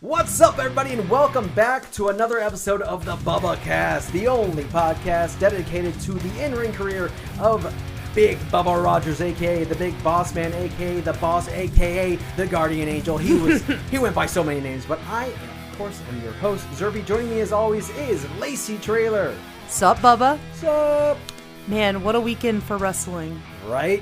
What's up, everybody, and welcome back to another episode of the Bubba Cast, the only podcast dedicated to the in-ring career of Big Bubba Rogers, aka the Big Boss Man, aka the Boss, aka the Guardian Angel. He went by so many names, but I, of course, am your host, Zerpie. Joining me as always is Lacy Trailer. Sup, Bubba? Sup? Man, what a weekend for wrestling. Right?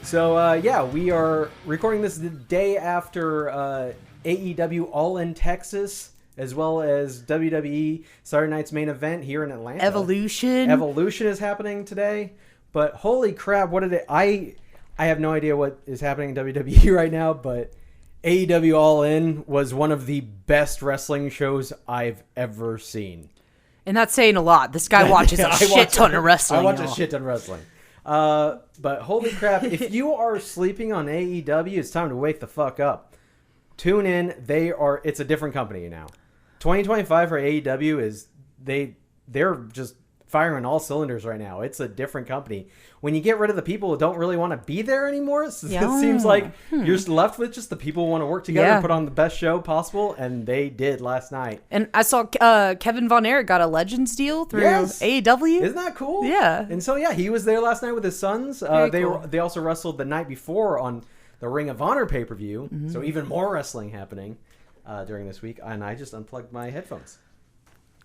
So, yeah, we are recording this the day after AEW All in Texas, as well as WWE Saturday Night's main event here in Atlanta. Evolution is happening today, but holy crap, what did it... I have no idea what is happening in WWE right now, but AEW All In was one of the best wrestling shows I've ever seen. And that's saying a lot. This guy watches a shit ton of wrestling. I watch a shit ton of wrestling. But holy crap, if you are sleeping on AEW, it's time to wake the fuck up. Tune in. It's a different company now. 2025 for AEW is they're just firing all cylinders right now. It's a different company. When you get rid of the people who don't really want to be there anymore, it seems like you're just left with just the people who want to work together and put on the best show possible, and they did last night. And I saw Kevin Von Erich got a Legends deal through AEW. Isn't that cool? Yeah. And so he was there last night with his sons. Cool. They also wrestled the night before on the Ring of Honor pay-per-view, so even more wrestling happening during this week, and I just unplugged my headphones.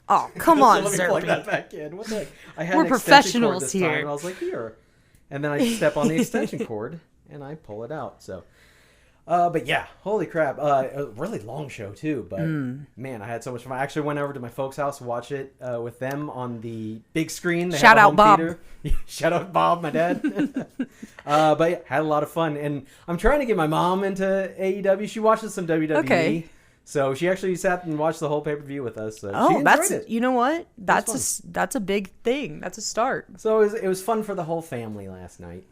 Oh, come on, Let me plug Zerpie. that back in. What the heck? I had We're an extension cord professionals this here. time, and I was like, here. And then I step on the extension cord, and I pull it out. So, but yeah, holy crap. A really long show, too, but man, I had so much fun. I actually went over to my folks' house to watch it with them on the big screen. They Shout have a out, home Bob. theater. Shout out, Bob, my dad. But yeah, had a lot of fun. And I'm trying to get my mom into AEW. She watches some WWE. Okay. So she actually sat and watched the whole pay-per-view with us. So she Oh, enjoyed it. you know what? That's a big thing. That's a start. So it was fun for the whole family last night.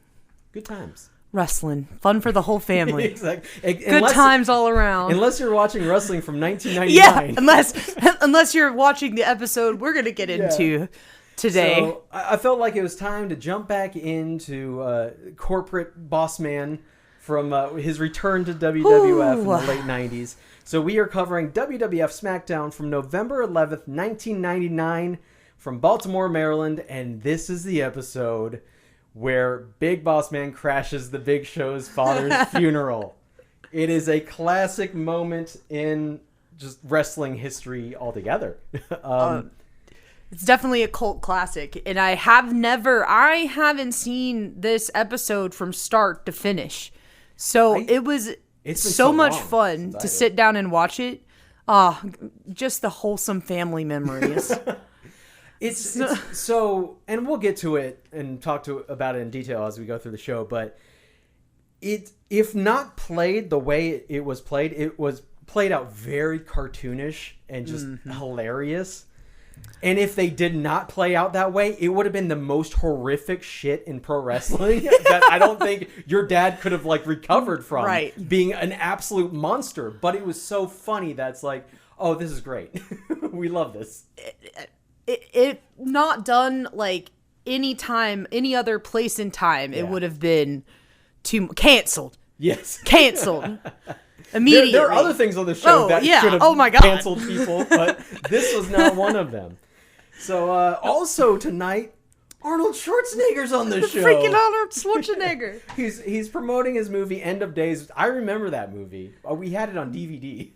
Good times. Wrestling. Fun for the whole family. Exactly. Good times all around. Unless you're watching wrestling from 1999. Yeah, unless you're watching the episode we're going to get into today. So I felt like it was time to jump back into corporate boss man from his return to WWF in the late 90s. So we are covering WWF SmackDown from November 11th, 1999 from Baltimore, Maryland. And this is the episode where Big Boss Man crashes the Big Show's father's funeral. It is a classic moment in just wrestling history altogether. It's definitely a cult classic, and I haven't seen this episode from start to finish. So it's so much fun to sit down and watch it. Just the wholesome family memories. It's so, and we'll get to it and talk about it in detail as we go through the show, but if not played the way it was played out very cartoonish and just hilarious. And if they did not play out that way, it would have been the most horrific shit in pro wrestling that I don't think your dad could have recovered from. Right. Being an absolute monster. But it was so funny that it's like, oh, this is great. We love this. It not done any other place in time, it would have been canceled. Yes. Canceled. Immediately. There are other things on the show that should have canceled people, but this was not one of them. So, also tonight, Arnold Schwarzenegger's on the show. Freaking Arnold Schwarzenegger. He's promoting his movie End of Days. I remember that movie. We had it on DVD.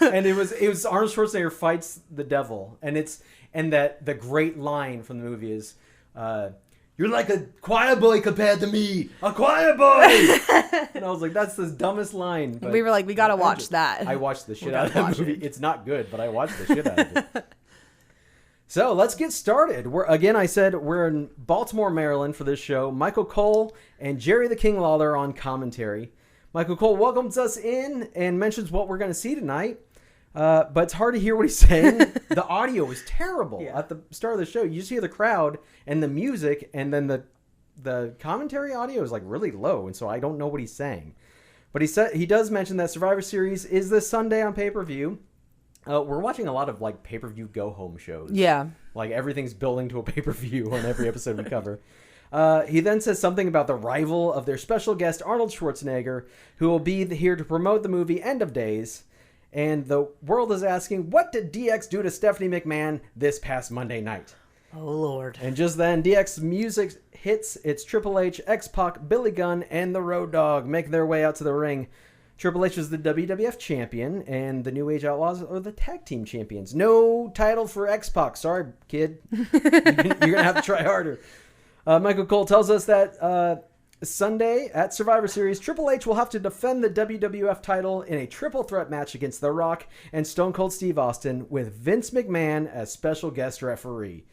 And it was Arnold Schwarzenegger fights the devil, and the great line from the movie is, "You're like a choir boy compared to me, a choir boy." And I was like, "That's the dumbest line." But we were like, "We gotta watch that." I watched the shit out of that movie. It's not good, but I watched the shit out of it. So let's get started. I said we're in Baltimore, Maryland for this show. Michael Cole and Jerry the King Lawler on commentary. Michael Cole welcomes us in and mentions what we're going to see tonight. But it's hard to hear what he's saying. The audio was terrible at the start of the show. You just hear the crowd and the music, and then the commentary audio is really low, and so I don't know what he's saying. But he does mention that Survivor Series is this Sunday on pay-per-view. We're watching a lot of pay-per-view go-home shows. Yeah. Everything's building to a pay-per-view on every episode we cover. He then says something about the rival of their special guest, Arnold Schwarzenegger, who will be here to promote the movie End of Days. And the world is asking, what did DX do to Stephanie McMahon this past Monday night? Oh, Lord. And just then, DX music hits. It's Triple H, X-Pac, Billy Gunn, and the Road Dogg make their way out to the ring. Triple H is the WWF champion, and the New Age Outlaws are the tag team champions. No title for X-Pac. Sorry, kid. You're going to have to try harder. Michael Cole tells us that Sunday at Survivor Series, Triple H will have to defend the WWF title in a triple threat match against The Rock and Stone Cold Steve Austin with Vince McMahon as special guest referee.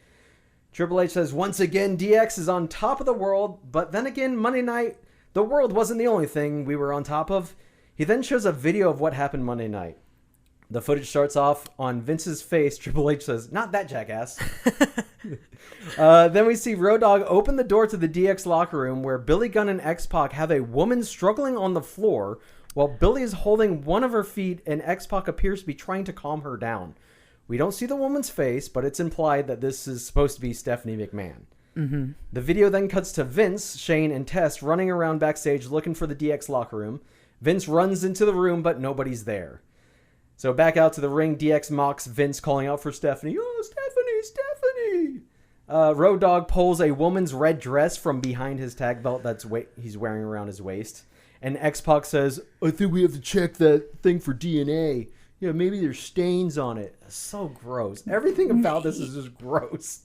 Triple H says, once again, DX is on top of the world, but then again, Monday night, the world wasn't the only thing we were on top of. He then shows a video of what happened Monday night. The footage starts off on Vince's face. Triple H says, not that jackass. Then we see Road Dogg open the door to the DX locker room where Billy Gunn and X-Pac have a woman struggling on the floor while Billy is holding one of her feet and X-Pac appears to be trying to calm her down. We don't see the woman's face, but it's implied that this is supposed to be Stephanie McMahon. Mm-hmm. The video then cuts to Vince, Shane, and Test running around backstage looking for the DX locker room. Vince runs into the room, but nobody's there. So back out to the ring, DX mocks Vince calling out for Stephanie. Oh, Stephanie! Road Dogg pulls a woman's red dress from behind his tag belt he's wearing around his waist. And X-Pac says, I think we have to check that thing for DNA. Yeah, maybe there's stains on it. So gross. Everything about this is just gross.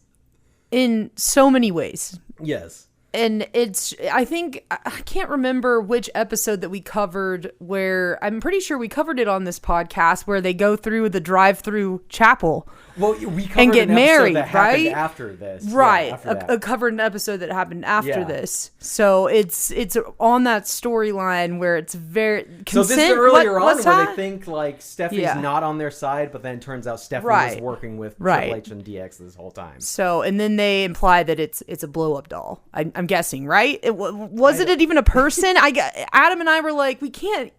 In so many ways. Yes. And I can't remember which episode that we covered where, I'm pretty sure we covered it on this podcast, where they go through the drive-through chapel. Well, we covered and get an married, that right? After this. Right. Yeah, after that. Covered an episode that happened after this. So it's on that storyline where it's very... So this is earlier on where they think like Stephanie's not on their side, but then it turns out Stephanie was working with Triple H and DX this whole time. So, and then they imply that it's a blow-up doll. I'm guessing, right? Wasn't it even a person? Adam and I were like, we can't...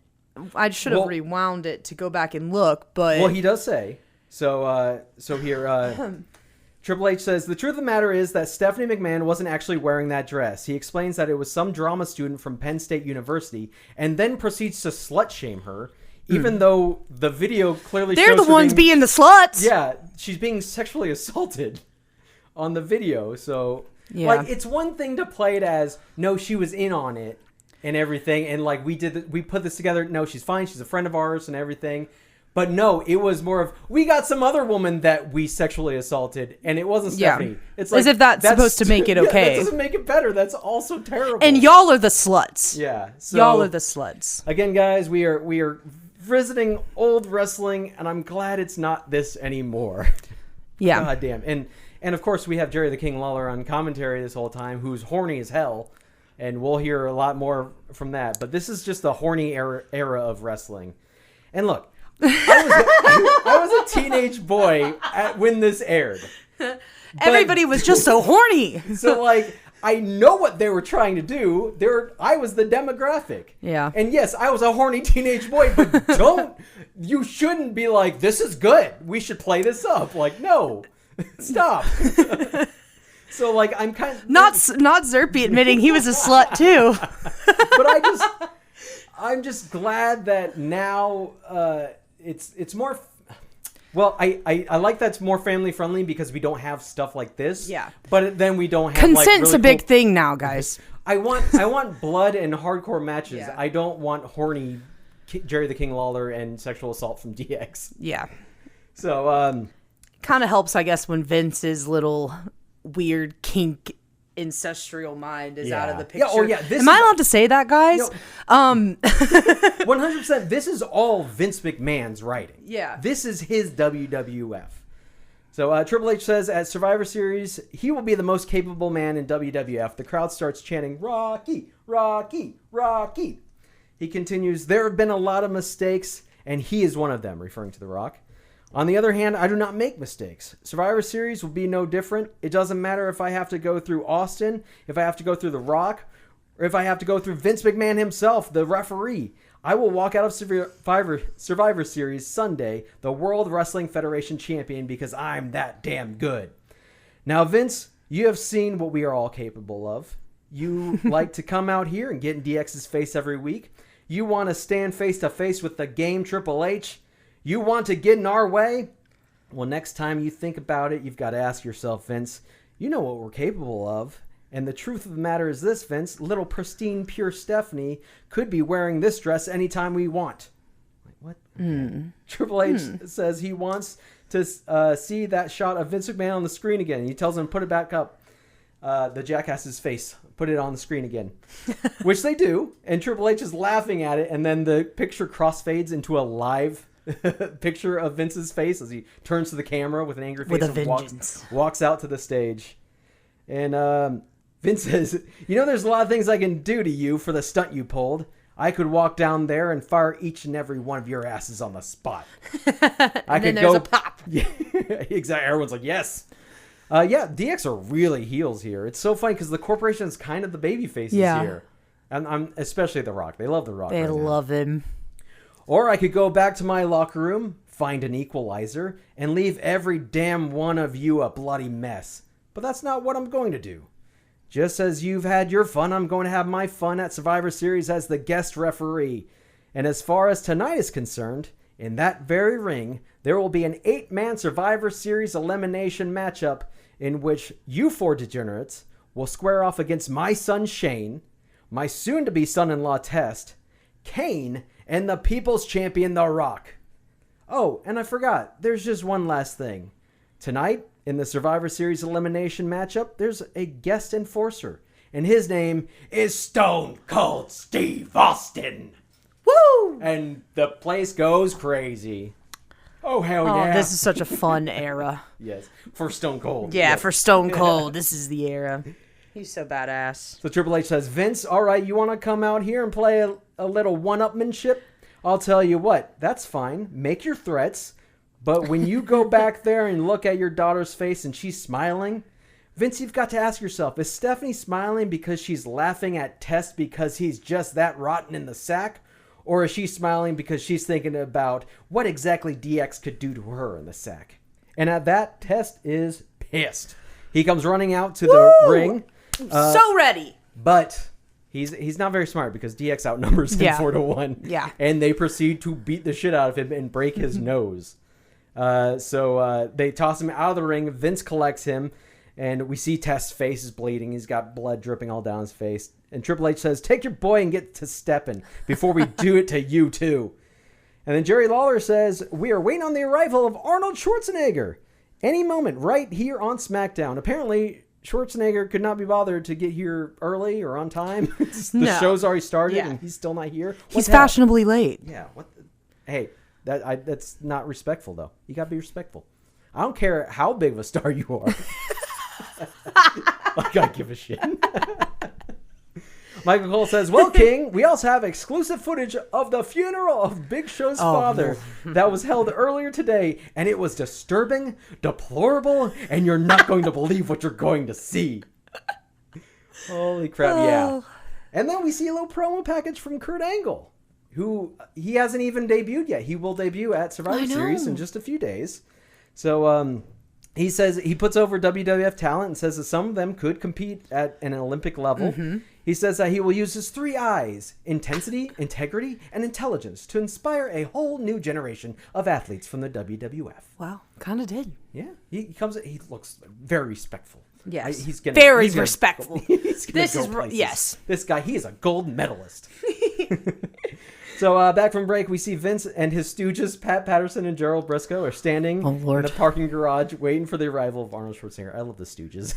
I should have rewound it to go back and look, but... Well, he does say... So here, Triple H says, the truth of the matter is that Stephanie McMahon wasn't actually wearing that dress. He explains that it was some drama student from Penn State University and then proceeds to slut-shame her, even though the video clearly shows they're the ones being the sluts. Yeah, she's being sexually assaulted on the video. So, like, it's one thing to play it as, no, she was in on it and everything, and, like, we put this together. No, she's fine. She's a friend of ours and everything. But no, it was more of, we got some other woman that we sexually assaulted, and it wasn't Stephanie. It's like, as if that's supposed to make it okay. That doesn't make it better. That's also terrible. And y'all are the sluts. Yeah. So, y'all are the sluts. Again, guys, we are visiting old wrestling, and I'm glad it's not this anymore. Yeah. God damn. And of course, we have Jerry the King Lawler on commentary this whole time, who's horny as hell, and we'll hear a lot more from that. But this is just the horny era of wrestling. And look, I was a teenage boy when this aired. Everybody was just so horny. So, like, I know what they were trying to do. I was the demographic. Yeah. And yes, I was a horny teenage boy, but you shouldn't be like, this is good. We should play this up. Like, no, stop. So, like, I'm kind of... Not Zerpie admitting he was a slut, too. But I'm just glad that now it's more... Well, I like that's more family friendly because we don't have stuff like this. Yeah. But then we don't have consent's a big thing now, guys. I want blood and hardcore matches. Yeah. I don't want horny Jerry the King Lawler and sexual assault from DX. Yeah. So kind of helps, I guess, when Vince's little weird kink ancestral mind is out of the picture. Am I allowed to say that, guys? 100%. This is all Vince McMahon's writing. Yeah. This is his WWF. So Triple H says at Survivor Series, he will be the most capable man in WWF. The crowd starts chanting, Rocky, Rocky, Rocky. He continues, there have been a lot of mistakes, and he is one of them, referring to The Rock. On the other hand, I do not make mistakes. Survivor Series will be no different. It doesn't matter if I have to go through Austin, if I have to go through The Rock, or if I have to go through Vince McMahon himself, the referee. I will walk out of Survivor Series Sunday, the World Wrestling Federation champion, because I'm that damn good. Now, Vince, you have seen what we are all capable of. You like to come out here and get in DX's face every week. You want to stand face to face with the game Triple H. You want to get in our way? Well, next time you think about it, you've got to ask yourself, Vince, you know what we're capable of. And the truth of the matter is this, Vince, little pristine, pure Stephanie could be wearing this dress anytime we want. Like, what? Triple H says he wants to see that shot of Vince McMahon on the screen again. He tells him to put it back up, the jackass's face, put it on the screen again, which they do. And Triple H is laughing at it. And then the picture crossfades into a live picture of Vince's face as he turns to the camera with an angry face and walks out to the stage. And Vince says, you know, there's a lot of things I can do to you for the stunt you pulled. I could walk down there and fire each and every one of your asses on the spot. I could go. A pop. Yeah, exactly. Everyone's like, yes. DX are really heels here. It's so funny because the corporation is kind of the baby faces here. And I'm especially The Rock. They love The Rock. They love him. Or I could go back to my locker room, find an equalizer, and leave every damn one of you a bloody mess. But that's not what I'm going to do. Just as you've had your fun, I'm going to have my fun at Survivor Series as the guest referee. And as far as tonight is concerned, in that very ring, there will be an 8-man Survivor Series elimination matchup in which you 4 degenerates will square off against my son Shane, my soon-to-be son-in-law Test, Kane, and the People's Champion The Rock. Oh, and I forgot, there's just one last thing. Tonight, in the Survivor Series elimination matchup, there's a guest enforcer, and his name is Stone Cold Steve Austin. Woo! And the place goes crazy. Oh, hell yeah. This is such a fun era. Yes, for Stone Cold. Yeah, for Stone Cold. This is the era. He's so badass. So Triple H says, Vince, all right, you want to come out here and play a little one-upmanship? I'll tell you what, that's fine. Make your threats. But when you go back there and look at your daughter's face and she's smiling, Vince, you've got to ask yourself, is Stephanie smiling because she's laughing at Test because he's just that rotten in the sack? Or is she smiling because she's thinking about what exactly DX could do to her in the sack? And at that, Test is pissed. He comes running out to the ring. So ready. But he's not very smart because DX outnumbers him 4-1. Yeah. And they proceed to beat the shit out of him and break his nose. So they toss him out of the ring. Vince collects him, and we see Test's face is bleeding. He's got blood dripping all down his face. And Triple H says, take your boy and get to stepping before we do it to you too. And then Jerry Lawler says, we are waiting on the arrival of Arnold Schwarzenegger. Any moment right here on SmackDown. Apparently, Schwarzenegger could not be bothered to get here early or on time. The show's already started and he's still not here. He's fashionably late. Yeah. Hey. That's not respectful, though. You got to be respectful. I don't care how big of a star you are. I got to give a shit. Michael Cole says, well, King, we also have exclusive footage of the funeral of Big Show's father that was held earlier today, and it was disturbing, deplorable, and you're not going to believe what you're going to see. Holy crap, yeah. And then we see a little promo package from Kurt Angle, who he hasn't even debuted yet. He will debut at Survivor Series in just a few days. So he says he puts over WWF talent and says that some of them could compete at an Olympic level. He says that he will use his 3 I's, intensity, integrity, and intelligence, to inspire a whole new generation of athletes from the WWF. Wow, kind of did. Yeah, he looks very respectful. Yes, he's respectful. Yes. This guy, he is a gold medalist. So back from break, we see Vince and his stooges, Pat Patterson and Gerald Briscoe, are standing in the parking garage waiting for the arrival of Arnold Schwarzenegger. I love the stooges.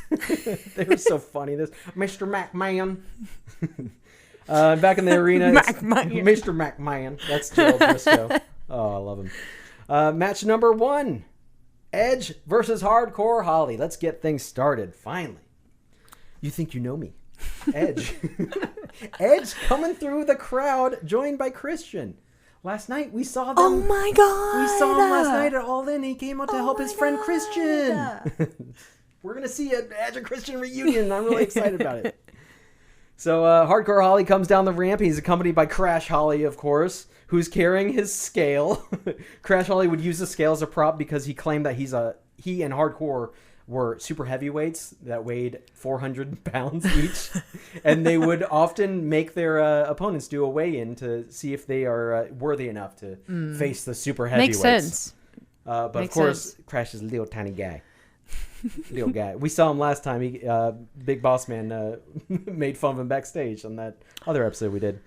They were so funny. This Mr. McMahon. Back in the arena, Mr. McMahon. That's Gerald Briscoe. Oh, I love him. Match number 1. Edge versus Hardcore Holly. Let's get things started. Finally. You think you know me. Edge. Edge coming through the crowd, joined by Christian. Last night we saw them. Oh my God. We saw him last night at All In. He came out to help his friend Christian. We're going to see an Edge and Christian reunion. I'm really excited about it. So Hardcore Holly comes down the ramp. He's accompanied by Crash Holly, of course, who's carrying his scale. Crash Holly would use the scale as a prop because he claimed that he and Hardcore were super heavyweights that weighed 400 pounds each. And they would often make their opponents do a weigh-in to see if they are worthy enough to face the super heavyweights. Makes sense. But Makes of course, sense. Crash is a little tiny guy. Little guy. We saw him last time. He, Big Boss Man made fun of him backstage on that other episode we did.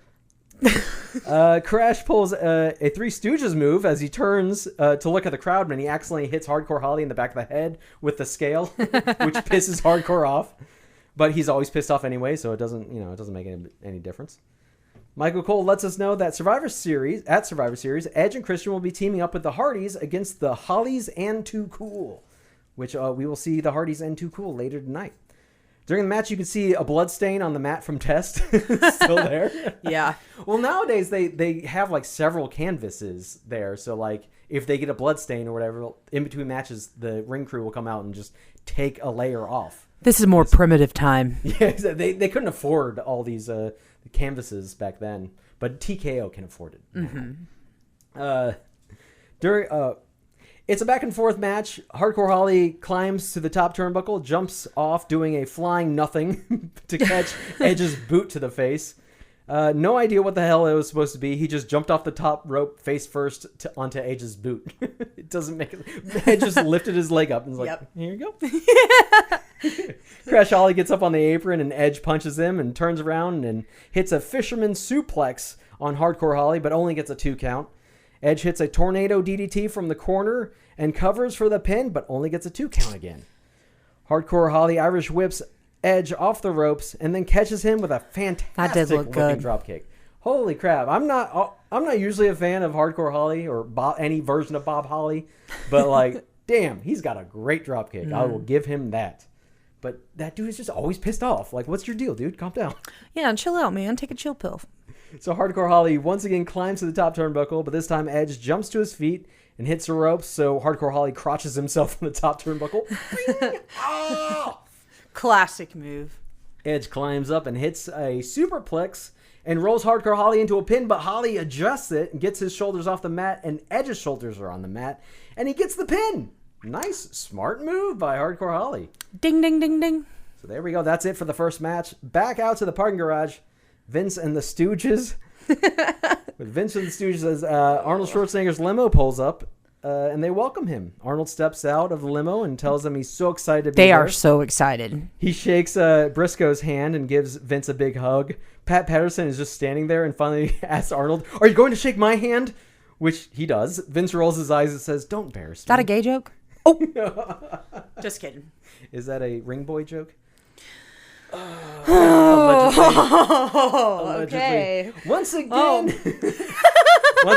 Crash pulls a Three Stooges move as he turns to look at the crowd, and he accidentally hits Hardcore Holly in the back of the head with the scale, which pisses Hardcore off. But he's always pissed off anyway, so it doesn't make any difference. Michael Cole lets us know that Survivor Series, Edge and Christian will be teaming up with the Hardys against the Hollies and Too Cool, which we will see the Hardys and Too Cool later tonight. During the match, you can see a blood stain on the mat from Test. Still there. Yeah. Well, nowadays, they have, like, several canvases there. So, like, if they get a blood stain or whatever, in between matches, the ring crew will come out and just take a layer off. This is more primitive time. Yeah, they couldn't afford all these canvases back then. But TKO can afford it. Mm-hmm. It's a back-and-forth match. Hardcore Holly climbs to the top turnbuckle, jumps off doing a flying nothing to catch Edge's boot to the face. No idea what the hell it was supposed to be. He just jumped off the top rope face first onto Edge's boot. It doesn't make it... Edge just lifted his leg up and was like, Here you go. Crash Holly gets up on the apron and Edge punches him and turns around and hits a fisherman suplex on Hardcore Holly, but only gets a 2 count. Edge hits a tornado DDT from the corner and covers for the pin, but only gets a 2 count again. Hardcore Holly Irish whips Edge off the ropes and then catches him with a fantastic looking dropkick. Holy crap! I'm not usually a fan of Hardcore Holly or any version of Bob Holly, but like, damn, he's got a great dropkick. I will give him that. But that dude is just always pissed off. Like, what's your deal, dude? Calm down. Yeah, chill out, man. Take a chill pill. So Hardcore Holly once again climbs to the top turnbuckle, but this time Edge jumps to his feet and hits the ropes, so Hardcore Holly crotches himself on the top turnbuckle. Oh! Classic move. Edge climbs up and hits a superplex and rolls Hardcore Holly into a pin, but Holly adjusts it and gets his shoulders off the mat, and Edge's shoulders are on the mat, and he gets the pin. Nice, smart move by Hardcore Holly. Ding, ding, ding, ding. So there we go. That's it for the first match. Back out to the parking garage. Vince and the Stooges. With Vince and the Stooges, as Arnold Schwarzenegger's limo pulls up, and they welcome him. Arnold steps out of the limo and tells them he's so excited to be there. They are so excited. He shakes Briscoe's hand and gives Vince a big hug. Pat Patterson is just standing there and finally asks Arnold, "Are you going to shake my hand?" Which he does. Vince rolls his eyes and says, "Don't embarrass me." Is that a gay joke? Oh, just kidding. Is that a ring boy joke? Allegedly. Okay. Once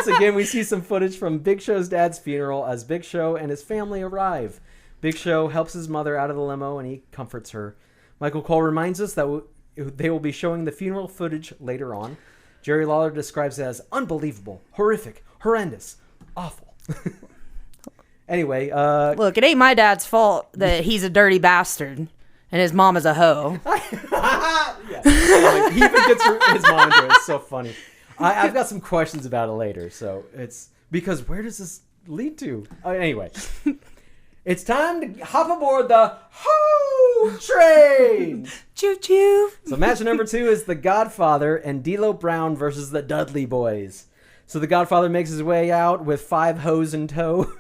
again, we see some footage from Big Show's dad's funeral as Big Show and his family arrive. Big Show helps his mother out of the limo and he comforts her. Michael Cole reminds us that they will be showing the funeral footage later on. Jerry Lawler describes it as unbelievable, horrific, horrendous, awful. Anyway, look, it ain't my dad's fault that he's a dirty bastard. And his mom is a hoe. Yeah. Like, he even gets his mom into it. It's so funny. I've got some questions about it later. So it's because where does this lead to? Anyway, it's time to hop aboard the Ho train. Choo choo. So match number 2 is The Godfather and D'Lo Brown versus the Dudley Boys. So the Godfather makes his way out with 5 hoes in tow.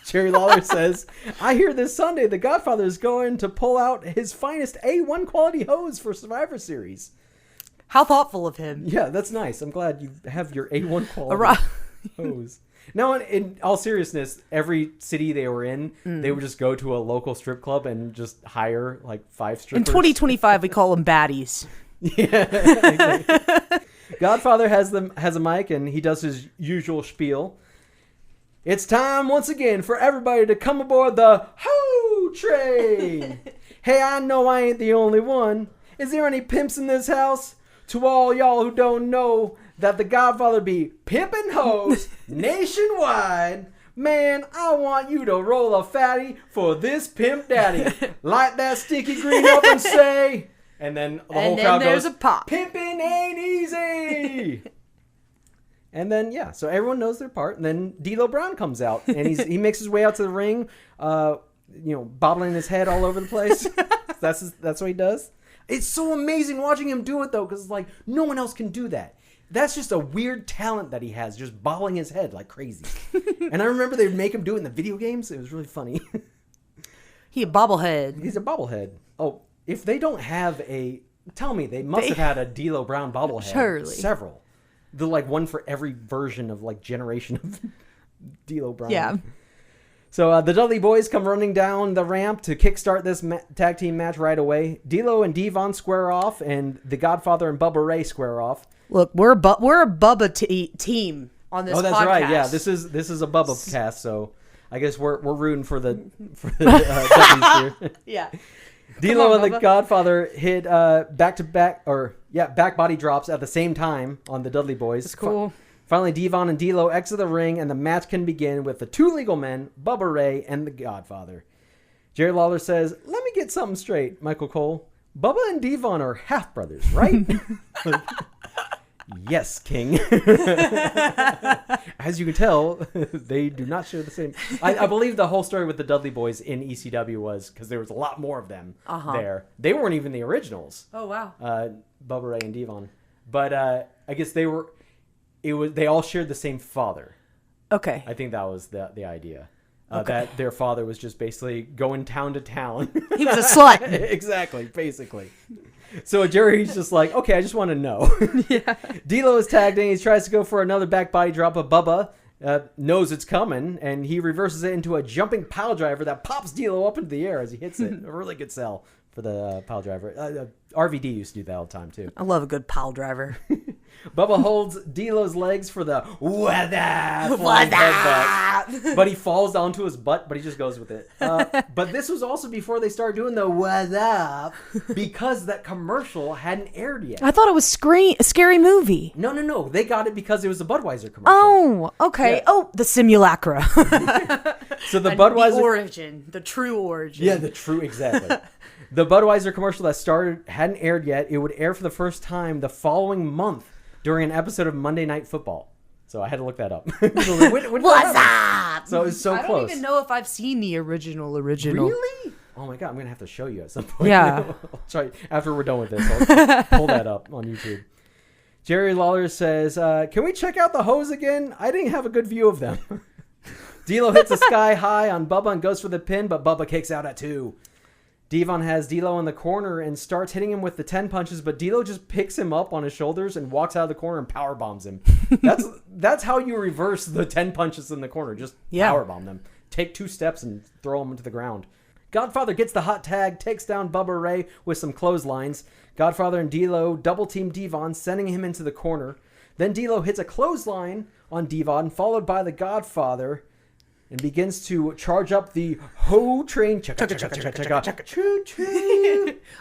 Jerry Lawler says, "I hear this Sunday the Godfather is going to pull out his finest A1 quality hose for Survivor Series." How thoughtful of him. Yeah, that's nice. I'm glad you have your A1 quality hose. Now, in all seriousness, every city they were in, they would just go to a local strip club and just hire like 5 strippers. In 2025, we call them baddies. Yeah. Godfather has a mic and he does his usual spiel. "It's time once again for everybody to come aboard the Ho train. Hey, I know I ain't the only one. Is there any pimps in this house? To all y'all who don't know that the Godfather be pimping hoes nationwide, man, I want you to roll a fatty for this pimp daddy. Light that sticky green up and say..." And then the whole crowd goes, a pop. "Pimpin' ain't easy." And then, so everyone knows their part. And then D'Lo Brown comes out, and he makes his way out to the ring bobbling his head all over the place. That's what he does. It's so amazing watching him do it, though, because like no one else can do that. That's just a weird talent that he has, just bobbling his head like crazy. And I remember they'd make him do it in the video games. It was really funny. He's a bobblehead. He's a bobblehead. Oh, if they don't have tell me, they must have had a D'Lo Brown bobblehead. Surely. Several. The like one for every version of like generation of D'Lo Brown. Yeah. So the Dudley Boys come running down the ramp to kickstart this tag team match right away. D'Lo and Devon square off, and the Godfather and Bubba Ray square off. Look, we're a Bubba team on this podcast. Oh, that's right. Yeah, this is a Bubba cast, so I guess we're rooting for the Dudleys here. Yeah. D'Lo and the Godfather hit back body drops at the same time on the Dudley Boys. That's cool. Finally, Devon and D'Lo exit the ring, and the match can begin with the two legal men, Bubba Ray and the Godfather. Jerry Lawler says, "Let me get something straight, Michael Cole. Bubba and Devon are half brothers, right?" Yes, King. As you can tell, they do not share the same. I believe the whole story with the Dudley Boys in ECW was because there was a lot more of them there. They weren't even the originals. Oh wow. Bubba Ray and Devon, but I guess they were. They all shared the same father. Okay. I think that was the idea. That their father was just basically going town to town. He was a slut. Exactly, basically. So Jerry's just like, okay, I just want to know. Yeah. D'Lo is tagged in. He tries to go for another back body drop, but Bubba knows it's coming, and he reverses it into a jumping pile driver that pops D'Lo up into the air as he hits it. A really good sell for the pile driver. RVD used to do that all the time, too. I love a good pile driver. Bubba holds D'Lo's legs for the flying headbutt, but he falls onto his butt, but he just goes with it. But this was also before they started doing the "what up" because that commercial hadn't aired yet. I thought it was a scary movie. No. They got it because it was a Budweiser commercial. Oh, okay. Yeah. Oh, the simulacra. So the Budweiser... The origin. The true origin. Yeah, exactly. The Budweiser commercial that hadn't aired yet. It would air for the first time the following month during an episode of Monday Night Football. So I had to look that up. What's up? So it was so close. I don't even know if I've seen the original. Really? Oh my God, I'm going to have to show you at some point. Yeah. I'll try, after we're done with this, I'll pull that up on YouTube. Jerry Lawler says, can we check out the hose again? I didn't have a good view of them. D'Lo hits the sky high on Bubba and goes for the pin, but Bubba kicks out at 2. Devon has D'Lo in the corner and starts hitting him with the 10 punches, but D'Lo just picks him up on his shoulders and walks out of the corner and power bombs him. That's how you reverse the 10 punches in the corner. Just power bomb them. Take 2 steps and throw them into the ground. Godfather gets the hot tag, takes down Bubba Ray with some clotheslines. Godfather and D'Lo double team Devon, sending him into the corner. Then D'Lo hits a clothesline on Devon, followed by the Godfather, and begins to charge up the Ho train.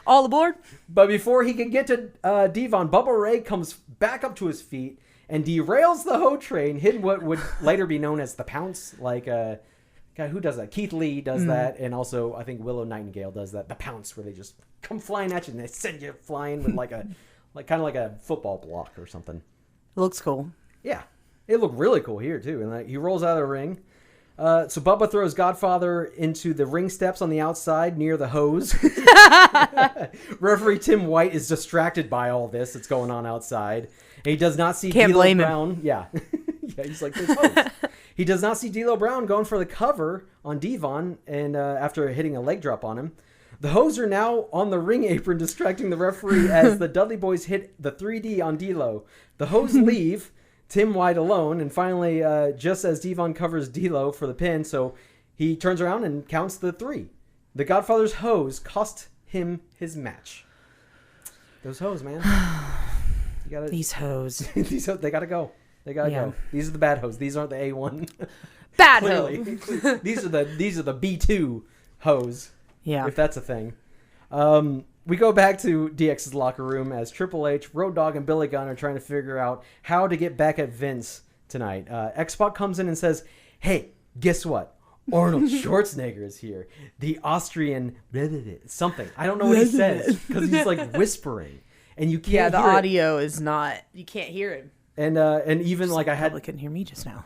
All aboard. But before he can get to Devon, Bubba Ray comes back up to his feet and derails the Ho train, hitting what would later be known as the pounce. Like, God, who does that? Keith Lee does that, and also I think Willow Nightingale does that. The pounce, where they just come flying at you and they send you flying with kind of like a football block or something. It looks cool. Yeah, it looked really cool here too. And he rolls out of the ring. So Bubba throws Godfather into the ring steps on the outside near the hose. Referee Tim White is distracted by all this that's going on outside. And he does not see D'Lo Brown. Yeah. He's like, there's hose. He does not see D'Lo Brown going for the cover on Devon, and after hitting a leg drop on him. The hose are now on the ring apron, distracting the referee as the Dudley Boys hit the 3D on D'Lo. The hose leave Tim White alone, and finally, just as Devon covers D'Lo for the pin, so he turns around and counts the 3. The Godfather's hose cost him his match. Those hose, man. These hose. They gotta go. They gotta go. These are the bad hose. These aren't the A1. Bad hose. These are the B2 hose. Yeah. If that's a thing. We go back to DX's locker room as Triple H, Road Dogg, and Billy Gunn are trying to figure out how to get back at Vince tonight. X-Pac comes in and says, hey, guess what? Arnold Schwarzenegger is here. The Austrian something. I don't know what he says because he's like whispering. And you can't hear the audio is not... You can't hear him. And even like I probably couldn't hear me just now.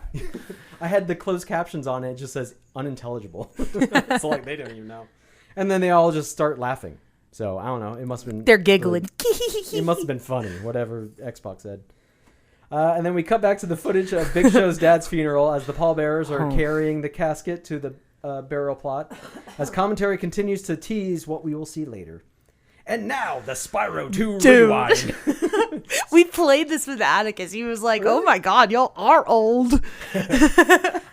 I had the closed captions on it. It just says unintelligible. So like they didn't even know. And then they all just start laughing. So I don't know. It must have been. They're giggling. It must have been funny. Whatever Xbox said. And then we cut back to the footage of Big Show's dad's funeral as the pallbearers are carrying the casket to the burial plot. As commentary continues to tease what we will see later. And now the Spyro 2 rewind. We played this with Atticus. He was like, "Oh my god, y'all are old."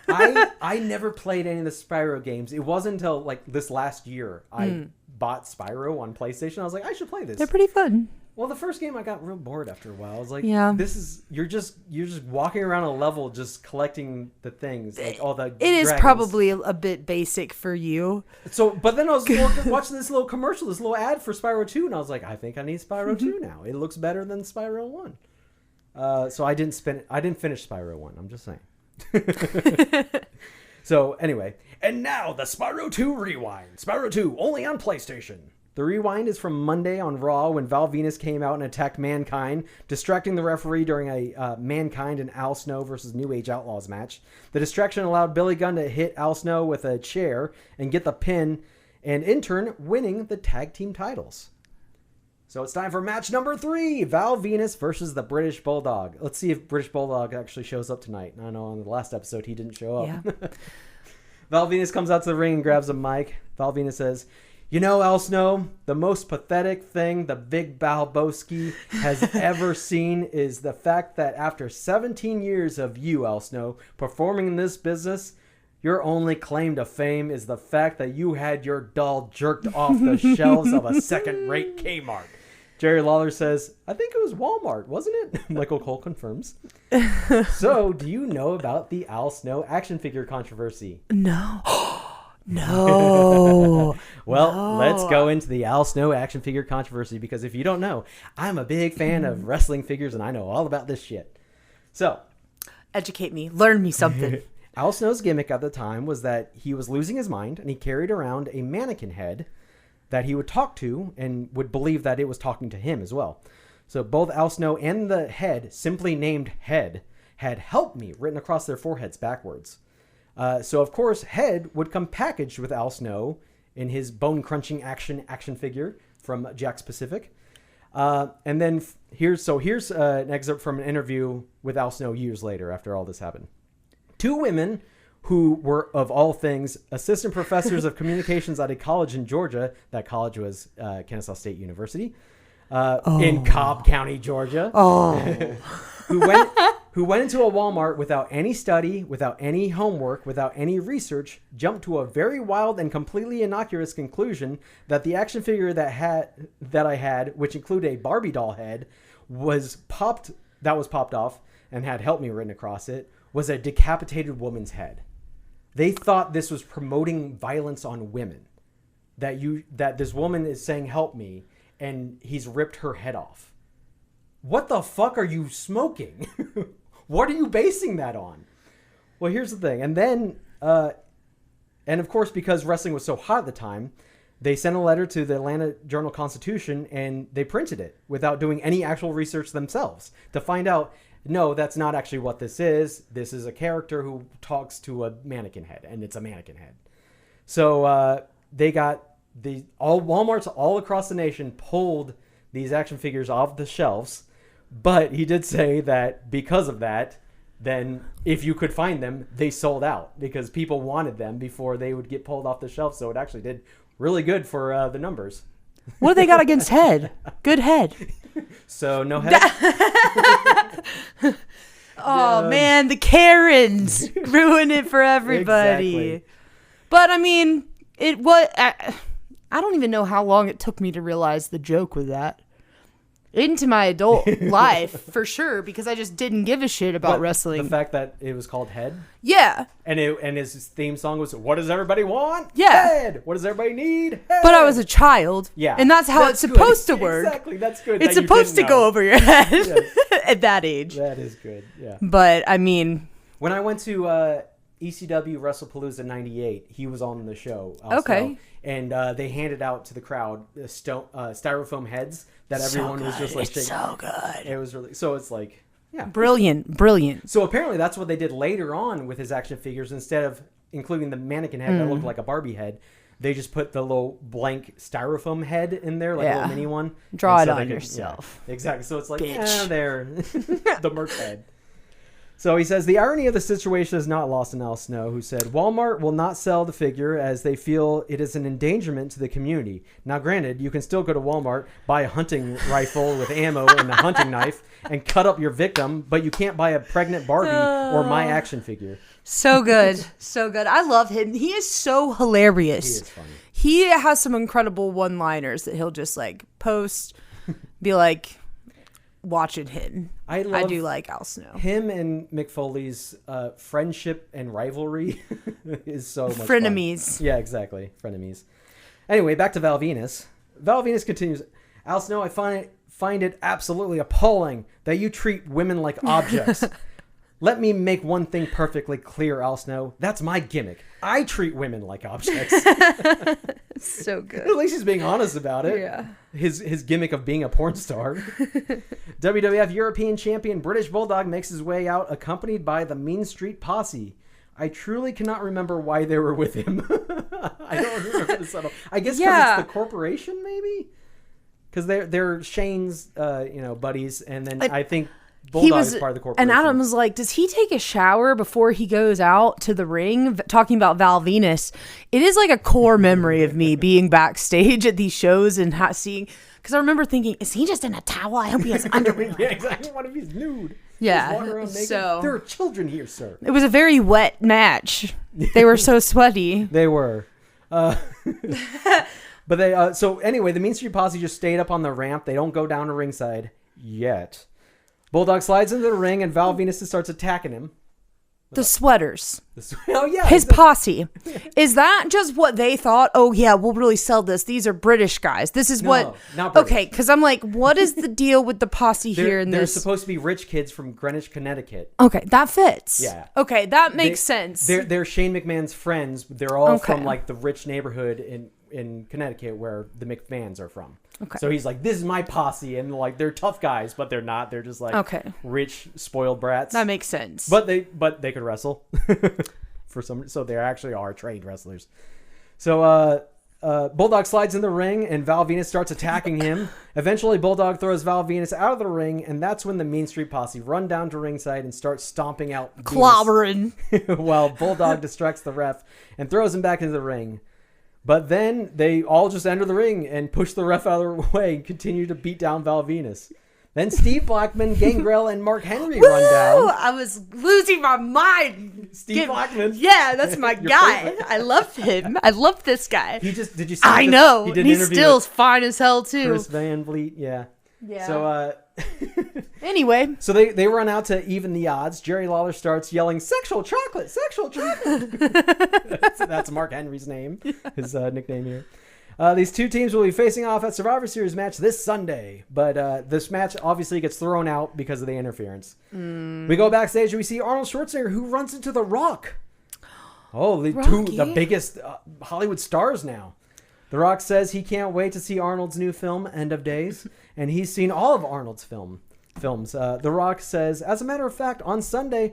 I never played any of the Spyro games. It wasn't until like this last year I bought Spyro on PlayStation. I was like, I should play this. They're pretty fun. Well, the first game I got real bored after a while. I was like, yeah. This is you're just walking around a level just collecting the things, like all the It is probably a bit basic for you. So, but then I was watching this little commercial, this little ad for Spyro 2, and I was like, I think I need Spyro 2 now. It looks better than Spyro 1. So I didn't finish Spyro 1. I'm just saying. So anyway, and now the Spyro 2 rewind. Spyro 2 only on PlayStation. The rewind is from Monday on Raw when Val Venus came out and attacked Mankind, distracting the referee during a Mankind and Al Snow versus New Age Outlaws match. The distraction allowed Billy Gunn to hit Al Snow with a chair and get the pin, and in turn, winning the tag team titles. So it's time for match number 3, Val Venus versus the British Bulldog. Let's see if British Bulldog actually shows up tonight. I know on the last episode he didn't show up. Yeah. Val Venus comes out to the ring and grabs a mic. Val Venus says, "You know, Al Snow, the most pathetic thing the Big Balboski has ever seen is the fact that after 17 years of you, Al Snow, performing in this business, your only claim to fame is the fact that you had your doll jerked off the shelves of a second-rate Kmart." Jerry Lawler says, "I think it was Walmart, wasn't it?" Michael Cole confirms. So, do you know about the Al Snow action figure controversy? No. No. Well, let's go into the Al Snow action figure controversy, because if you don't know, I'm a big fan of wrestling figures and I know all about this shit. So, educate me. Learn me something. Al Snow's gimmick at the time was that he was losing his mind and he carried around a mannequin head that he would talk to and would believe that it was talking to him as well. So both Al Snow and the head, simply named Head, had "Help Me" written across their foreheads backwards. So, of course, Head would come packaged with Al Snow in his bone-crunching action figure from Jakks Pacific. And then here's an excerpt from an interview with Al Snow years later after all this happened. Two women who were, of all things, assistant professors of communications at a college in Georgia. That college was Kennesaw State University in Cobb County, Georgia. Who went into a Walmart without any study, without any homework, without any research, jumped to a very wild and completely innocuous conclusion that the action figure that I had, which included a Barbie doll head, was popped off and had "Help Me" written across it, was a decapitated woman's head. They thought this was promoting violence on women. That this woman is saying "Help me," and he's ripped her head off. What the fuck are you smoking? What are you basing that on? Well, here's the thing. And then, and of course, because wrestling was so hot at the time, they sent a letter to the Atlanta Journal-Constitution and they printed it without doing any actual research themselves to find out, no, that's not actually what this is. This is a character who talks to a mannequin head, and it's a mannequin head. So they got all Walmarts all across the nation pulled these action figures off the shelves. But he did say that because of that, then if you could find them, they sold out because people wanted them before they would get pulled off the shelf. So it actually did really good for the numbers. What do they got against Head? Good Head. So no Head. Man, the Karens ruin it for everybody. Exactly. But I mean, I don't even know how long it took me to realize the joke with that. Into my adult life, for sure, because I just didn't give a shit about wrestling. The fact that it was called Head? Yeah. And his theme song was, "What does everybody want? Yeah. Head. What does everybody need? Head." But I was a child. Yeah. And that's how it's supposed to work. Exactly. That's good. It's supposed to go over your head at that age. That is good. Yeah. But, I mean... When I went to ECW WrestlePalooza 98, he was on the show also. Okay. And they handed out to the crowd styrofoam heads that everyone was just like shaking. It's so good. It was really, so it's like, Yeah. Brilliant. So apparently that's what they did later on with his action figures. Instead of including the mannequin head that looked like a Barbie head, they just put the little blank styrofoam head in there, like a little mini one. Draw it on yourself. Yeah, exactly. So it's like, there, the merch head. So he says, the irony of the situation is not lost on Al Snow, who said, Walmart will not sell the figure as they feel it is an endangerment to the community. Now, granted, you can still go to Walmart, buy a hunting rifle with ammo and a hunting knife, and cut up your victim, but you can't buy a pregnant Barbie or my action figure. So good. So good. I love him. He is so hilarious. He is funny. He has some incredible one-liners that he'll just like post, be like, watching him. I do like Al Snow. Him and Mick Foley's friendship and rivalry is so much frenemies. Fun. Yeah, exactly. Frenemies. Anyway, back to Val Venus. Val Venus continues, Al Snow, I find it absolutely appalling that you treat women like objects. Let me make one thing perfectly clear, Al Snow. That's my gimmick. I treat women like objects. So good. At least he's being honest about it. Yeah. His gimmick of being a porn star. WWF European Champion British Bulldog makes his way out accompanied by the Mean Street Posse. I truly cannot remember why they were with him. I don't remember this at all. I guess because it's the corporation, maybe? Because they're Shane's buddies, and then I think Bulldog is part of the corporation. And Adam was like, does he take a shower before he goes out to the ring? Talking about Val Venus. It is like a core memory of me being backstage at these shows and seeing, because I remember thinking, is he just in a towel? I hope he has underwear. Yeah, exactly. What if he's nude? Yeah. So there are children here, sir. It was a very wet match. They were so sweaty. They were. But they, so anyway, the Mean Street Posse just stayed up on the ramp. They don't go down to ringside yet. Bulldog slides into the ring and Val Venus starts attacking him. The sweaters. Oh, yeah. His posse. Is that just what they thought? Oh, yeah, we'll really sell this. These are British guys. This is what... not British. Okay, because I'm like, what is the deal with the posse here in this? They're supposed to be rich kids from Greenwich, Connecticut. Okay, that fits. Yeah. Okay, that makes sense. They're Shane McMahon's friends. They're all from like the rich neighborhood in Connecticut where the McMahons are from. Okay. So he's like, this is my posse, and like they're tough guys, but they're not. They're just like rich, spoiled brats. That makes sense. But they could wrestle for some. So they actually are trained wrestlers. So Bulldog slides in the ring, and Val Venus starts attacking him. Eventually, Bulldog throws Val Venus out of the ring, and that's when the Mean Street Posse run down to ringside and start stomping out clobbering while Bulldog distracts the ref and throws him back into the ring. But then they all just enter the ring and push the ref out of the way and continue to beat down Val Venus. Then Steve Blackman, Gangrel, and Mark Henry run down. I was losing my mind. Steve Blackman. Yeah, that's my guy. Favorite. I love him. I love this guy. Did you see I know. He's still fine as hell, too. Chris Van Vliet, yeah. Yeah. So, anyway. So they run out to even the odds. Jerry Lawler starts yelling, sexual chocolate, sexual chocolate. that's Mark Henry's name, his nickname here. These two teams will be facing off at Survivor Series match this Sunday. But this match obviously gets thrown out because of the interference. We go backstage and we see Arnold Schwarzenegger, who runs into The Rock. Oh, the biggest Hollywood stars now. The Rock says he can't wait to see Arnold's new film, End of Days, and he's seen all of Arnold's films. The Rock says, as a matter of fact, on Sunday,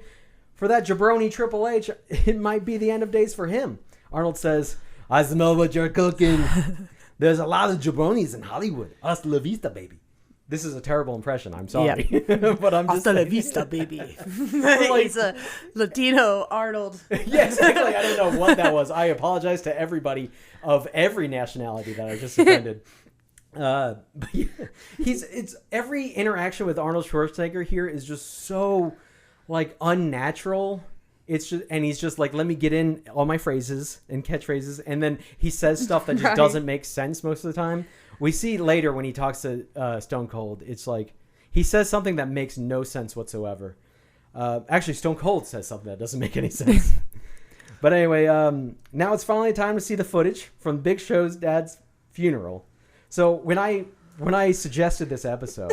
for that jabroni Triple H, it might be the end of days for him. Arnold says, I smell what you're cooking. There's a lot of jabronis in Hollywood. Hasta la vista, baby. This is a terrible impression. I'm sorry. Yeah. But I'm just hasta la vista, baby. He's a Latino Arnold. Yeah, exactly. I don't know what that was. I apologize to everybody of every nationality that I just offended. But yeah, it's every interaction with Arnold Schwarzenegger here is just so like unnatural. It's just, and he's just like, let me get in all my phrases and catchphrases, and then he says stuff that just doesn't make sense most of the time. We see later when he talks to Stone Cold, it's like he says something that makes no sense whatsoever. Actually, Stone Cold says something that doesn't make any sense. But anyway, now it's finally time to see the footage from Big Show's dad's funeral. So when I suggested this episode,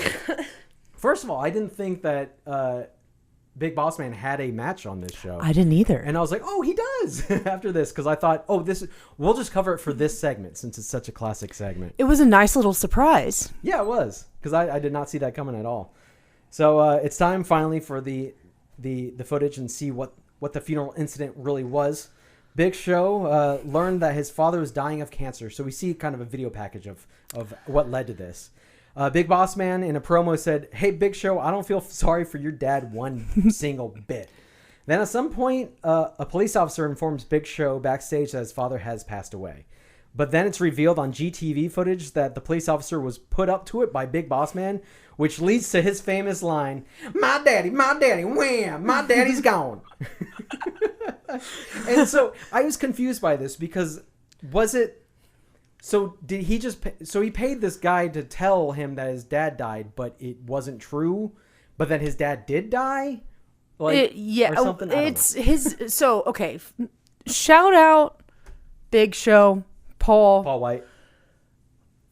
first of all, I didn't think that Big Boss Man had a match on this show. I didn't either. And I was like, oh, he does after this, because I thought, we'll just cover it for this segment since it's such a classic segment. It was a nice little surprise. Yeah, it was, because I did not see that coming at all. So it's time finally for the footage and see what the funeral incident really was. Big Show learned that his father was dying of cancer. So we see kind of a video package of what led to this. Big Boss Man in a promo said, "Hey, Big Show, I don't feel sorry for your dad one single bit." Then at some point, a police officer informs Big Show backstage that his father has passed away. But then it's revealed on GTV footage that the police officer was put up to it by Big Boss Man, which leads to his famous line, my daddy, wham, my daddy's gone." And so I was confused by this because did he just, he paid this guy to tell him that his dad died, but it wasn't true, but then his dad did die? Or something? It's his, so, okay, shout out Big Show, Paul White,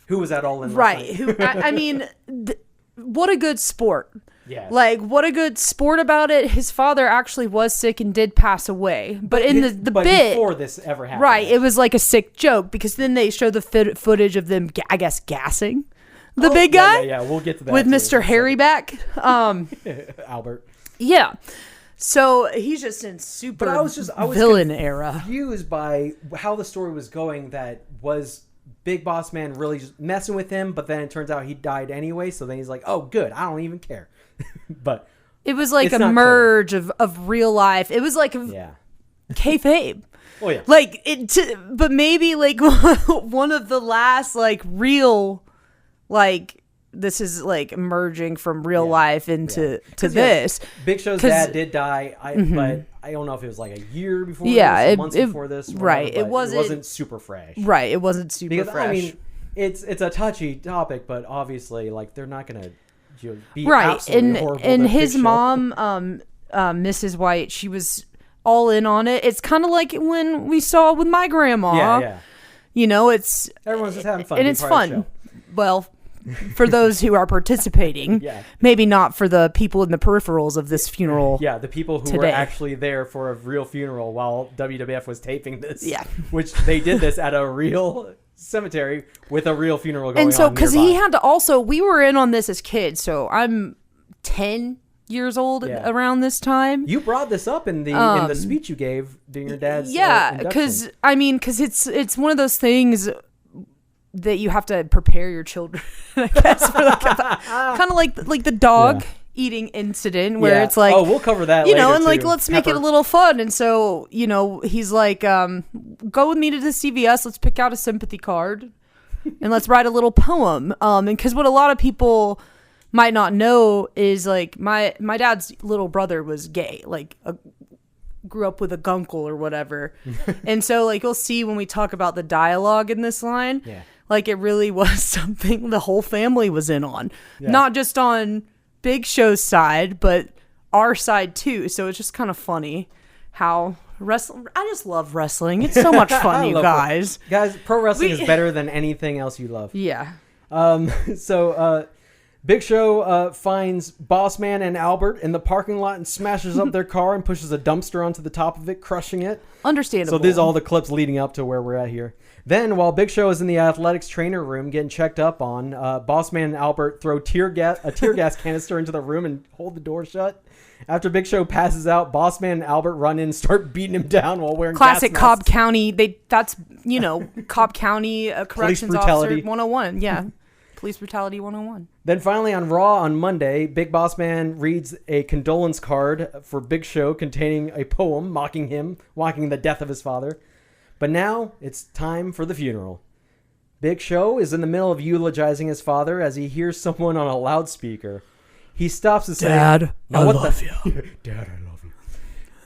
who was at All In, right? Who I mean, what a good sport! Yeah, like what a good sport about it. His father actually was sick and did pass away, but in the bit before this ever happened, right? It was like a sick joke because then they show the footage of them, I guess, gassing the big guy. Yeah, we'll get to that with Mr. Harry back, Albert. Yeah. So he's just in super villain era. Confused by how the story was going. That was Big Boss Man really just messing with him, but then it turns out he died anyway. So then he's like, "Oh, good, I don't even care." But it was like a merge of real life. It was like kayfabe. Oh yeah. Like but maybe like one of the last like real like. This is like emerging from real life into this. Yes, Big Show's dad did die, but I don't know if it was like a year before this, months before this. Right. It wasn't super fresh. Right. It wasn't super fresh. I mean, it's a touchy topic, but obviously, like, they're not going to be right. absolutely horrible. And his mom, Mrs. White, she was all in on it. It's kind of like when we saw with my grandma. Yeah. You know, it's... Everyone's just having fun. And it's fun. Well... for those who are participating, maybe not for the people in the peripherals of this funeral. Yeah, the people who were actually there for a real funeral while WWF was taping this. Yeah. Which they did this at a real cemetery with a real funeral going on. And so, because he had to also, we were in on this as kids, so I'm 10 years old around this time. You brought this up in the speech you gave during your dad's because it's one of those things that you have to prepare your children, I guess, for like kind of like the dog eating incident where it's like, oh, we'll cover that later, and like let's make it a little fun. And so he's like, go with me to the CVS, let's pick out a sympathy card and let's write a little poem. And because what a lot of people might not know is like my dad's little brother was gay, like grew up with a gunkle or whatever. And so like you'll see when we talk about the dialogue in this line, like it really was something the whole family was in on. Not just on Big Show's side, but our side too. So it's just kind of funny how wrestling, I just love wrestling. It's so much fun, you guys. Guys, pro wrestling is better than anything else you love. Yeah. So Big Show finds Boss Man and Albert in the parking lot and smashes up their car and pushes a dumpster onto the top of it, crushing it. Understandable. So these are all the clips leading up to where we're at here. Then, while Big Show is in the athletics trainer room getting checked up on, Boss Man and Albert throw a tear gas canister into the room and hold the door shut. After Big Show passes out, Boss Man and Albert run in and start beating him down while wearing classic gas Cobb masks. County. That's Cobb County corrections officer 101. Yeah. Police brutality 101. Then finally on Raw on Monday, Big Boss Man reads a condolence card for Big Show containing a poem mocking the death of his father. But now it's time for the funeral. Big Show is in the middle of eulogizing his father as he hears someone on a loudspeaker. He stops to say, Dad, I love you. Dad, I love you.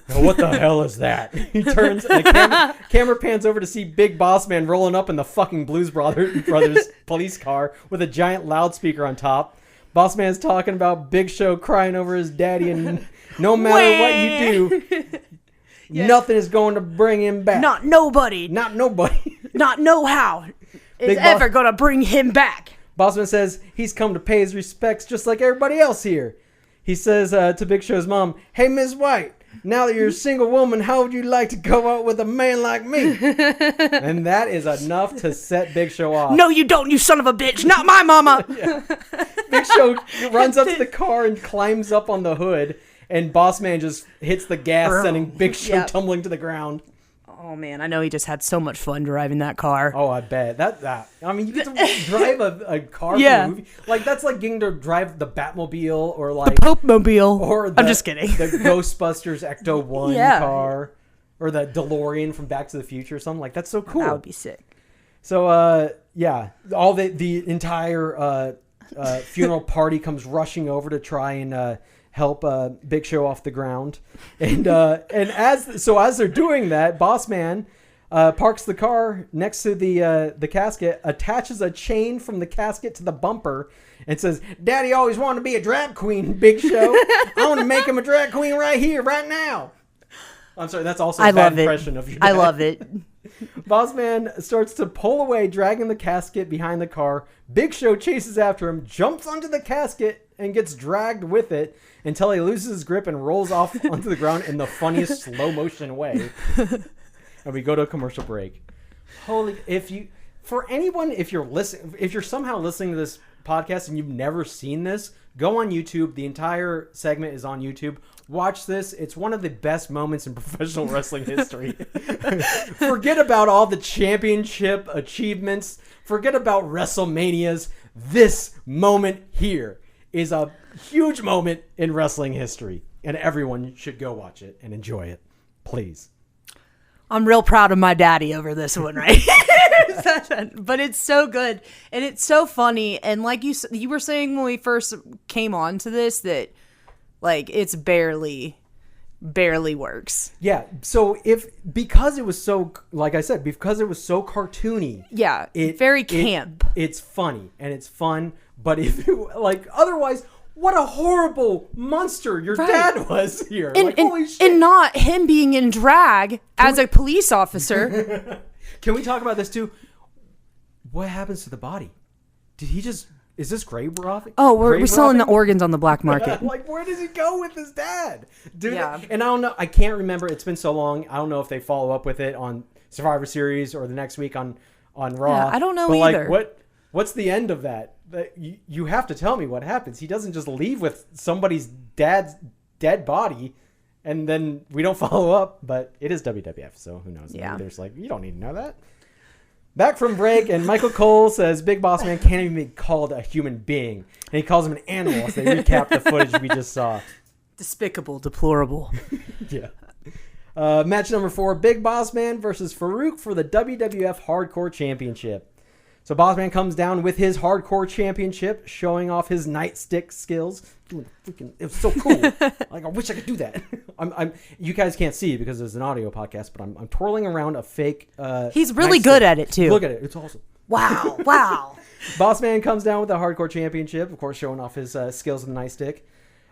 Now what the hell is that? He turns and the camera pans over to see Big Boss Man rolling up in the fucking Blues Brothers police car with a giant loudspeaker on top. Boss Man's talking about Big Show crying over his daddy, and no matter what you do, nothing is going to bring him back. Not nobody. Not nobody. Not know how is ever going to bring him back. Bossman says he's come to pay his respects just like everybody else here. He says to Big Show's mom, "Hey, Ms. White, Now that you're a single woman, how would you like to go out with a man like me? And that is enough to set Big Show off. No, you don't, you son of a bitch. Not my mama. Big Show runs up to the car and climbs up on the hood. And Boss Man just hits the gas, sending Big Show tumbling to the ground. Oh, man, I know he just had so much fun driving that car. Oh, I bet. I mean, you get to drive a car from a movie. Like, that's like getting to drive the Batmobile or like... The Pope-mobile. Or I'm just kidding. The Ghostbusters Ecto-1 car. Or the DeLorean from Back to the Future or something. Like, that's so cool. That would be sick. So, all the entire funeral party comes rushing over to try and... help Big Show off the ground, and as they're doing that, Boss Man parks the car next to the casket, attaches a chain from the casket to the bumper, and says, "Daddy always wanted to be a drag queen, Big Show. I want to make him a drag queen right here, right now." I'm sorry, that's also a bad impression of your dad. I love it. Boss Man starts to pull away, dragging the casket behind the car. Big Show chases after him, jumps onto the casket, and gets dragged with it until he loses his grip and rolls off onto the ground in the funniest slow motion way. And we go to a commercial break. If you're somehow listening to this podcast and you've never seen this, go on YouTube. The entire segment is on YouTube. Watch this. It's one of the best moments in professional wrestling history. Forget about all the championship achievements. Forget about WrestleManias. This moment here is a huge moment in wrestling history, and everyone should go watch it and enjoy it. Please. I'm real proud of my daddy over this one, right? But it's so good, and it's so funny, and like you were saying when we first came on to this, that like it's barely works. Yeah, so because it was so, like I said, because it was so cartoony. Yeah, very camp. It's funny and it's fun, but if otherwise, what a horrible monster your dad was here. Holy shit. And not him being in drag as a police officer. Can we talk about this too? What happens to the body? Did he just... Is this grave robbing? Oh, we're selling the organs on the black market. Like, where does he go with his dad? Yeah. And I don't know. I can't remember. It's been so long. I don't know if they follow up with it on Survivor Series or the next week on Raw. Yeah, I don't know either. Like, what's the end of that? You have to tell me what happens. He doesn't just leave with somebody's dad's dead body, and then we don't follow up. But it is WWF, so who knows? Yeah. There's you don't need to know that. Back from break, and Michael Cole says Big Boss Man can't even be called a human being. And he calls him an animal as they recap the footage we just saw. Despicable, deplorable. Yeah. Match number 4, Big Boss Man versus Farouk for the WWF Hardcore Championship. So Boss Man comes down with his Hardcore Championship, showing off his nightstick skills. It was so cool. I wish I could do that. You guys can't see because it's an audio podcast, but I'm twirling around a fake. He's really good at it too. Look at it; it's awesome. Wow. Boss Man comes down with the Hardcore Championship, of course, showing off his skills with the nightstick.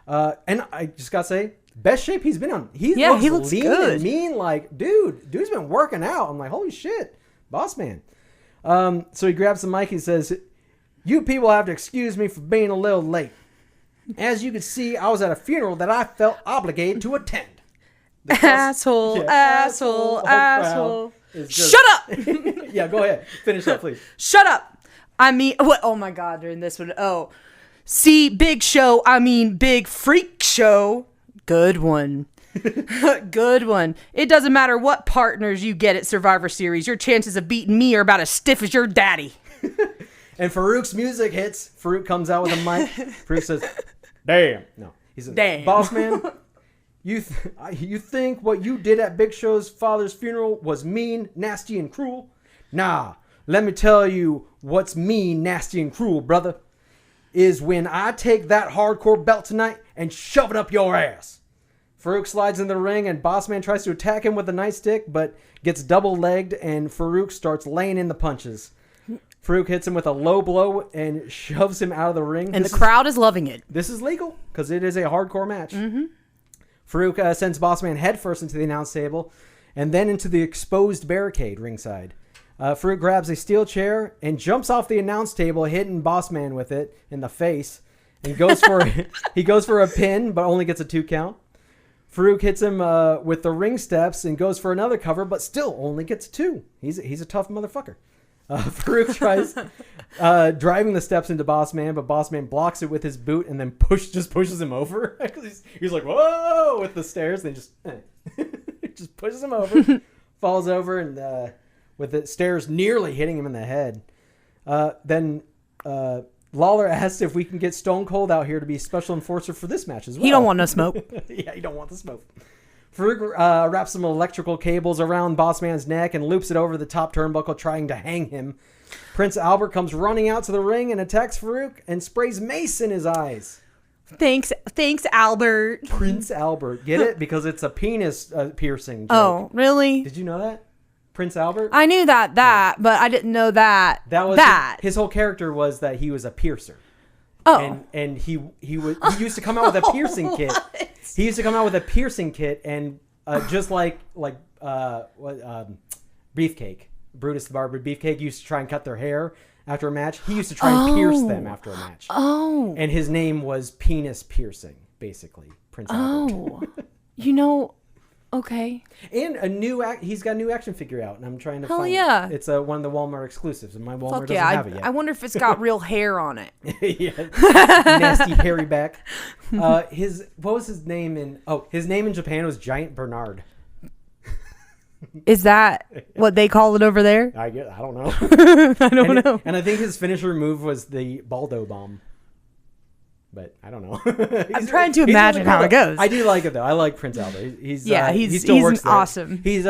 And I just gotta say, best shape he's been on. He looks lean good. And mean, dude's been working out. I'm like, holy shit, Boss Man. So he grabs the mic. He says, "You people have to excuse me for being a little late. As you can see, I was at a funeral that I felt obligated to attend." Asshole. Shut up! Yeah, go ahead. Finish up, please. Shut up! I mean, what? Oh my God, during this one. Oh, see, Big Show. I mean, Big Freak Show. Good one. Good one. It doesn't matter what partners you get at Survivor Series. Your chances of beating me are about as stiff as your daddy. And Farouk's music hits. Farouk comes out with a mic. Farouk says, "Damn." No, he says, "Damn. Boss Man, you think what you did at Big Show's father's funeral was mean, nasty, and cruel? Nah, let me tell you what's mean, nasty, and cruel, brother, is when I take that hardcore belt tonight and shove it up your ass." Farouk slides in the ring, and Boss Man tries to attack him with a nightstick, but gets double-legged, and Farouk starts laying in the punches. Farouk hits him with a low blow and shoves him out of the ring. And the crowd is loving it. This is legal, because it is a hardcore match. Mm-hmm. Farouk sends Boss Man headfirst into the announce table, and then into the exposed barricade ringside. Farouk grabs a steel chair and jumps off the announce table, hitting Boss Man with it in the face. And he goes for a pin, but only gets a 2 count. Farouk hits him with the ring steps and goes for another cover, but still only gets 2. He's a tough motherfucker. Farouk tries driving the steps into Boss Man, but Boss Man blocks it with his boot and then pushes him over. he's like, whoa, with the stairs. And just just pushes him over, falls over, and with the stairs nearly hitting him in the head. Then Lawler asks if we can get Stone Cold out here to be special enforcer for this match as well. He don't want no smoke. Yeah, he don't want the smoke. Farouk wraps some electrical cables around Boss Man's neck and loops it over the top turnbuckle, trying to hang him. Prince Albert comes running out to the ring and attacks Farouk and sprays mace in his eyes. Thanks, Albert. Prince Albert. Get it? Because it's a penis piercing joke. Oh, really? Did you know that? Prince Albert? I knew that, but I didn't know that. That was his whole character was that he was a piercer. Oh. And he used to come out with a piercing kit. He used to come out with a piercing kit, and just like Beefcake, Brutus the Barber Beefcake used to try and cut their hair after a match. He used to try and pierce them after a match. Oh. And his name was Penis Piercing, basically. Prince Albert. Oh. Okay. And he's got a new action figure out, and I'm trying to find it. Yeah. It's one of the Walmart exclusives, and my Walmart doesn't have it yet. I wonder if it's got real hair on it. Yeah. Nasty hairy back. What was his name his name in Japan was Giant Bernard. Is that what they call it over there? I don't know. I don't know. And I think his finisher move was the Baldo Bomb. But I don't know. I'm trying to imagine how it goes. I do like it though. I like Prince Albert. He still works there. Awesome. He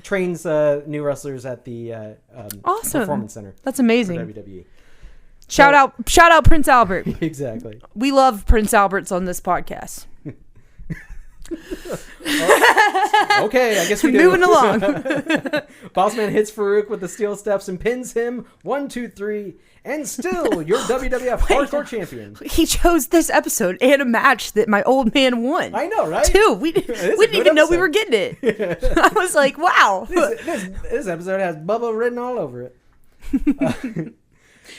trains new wrestlers at the Performance Center. That's amazing. For WWE. Shout out Prince Albert. Exactly. We love Prince Alberts on this podcast. Okay, I guess we do. Moving along. Bossman hits Farouk with the steel steps and pins him. 1, 2, 3, and still your WWF Hardcore Champion. He chose this episode and a match that my old man won. I know, right? Too. We didn't even know we were getting it. I was like, wow. This episode has Bubba written all over it.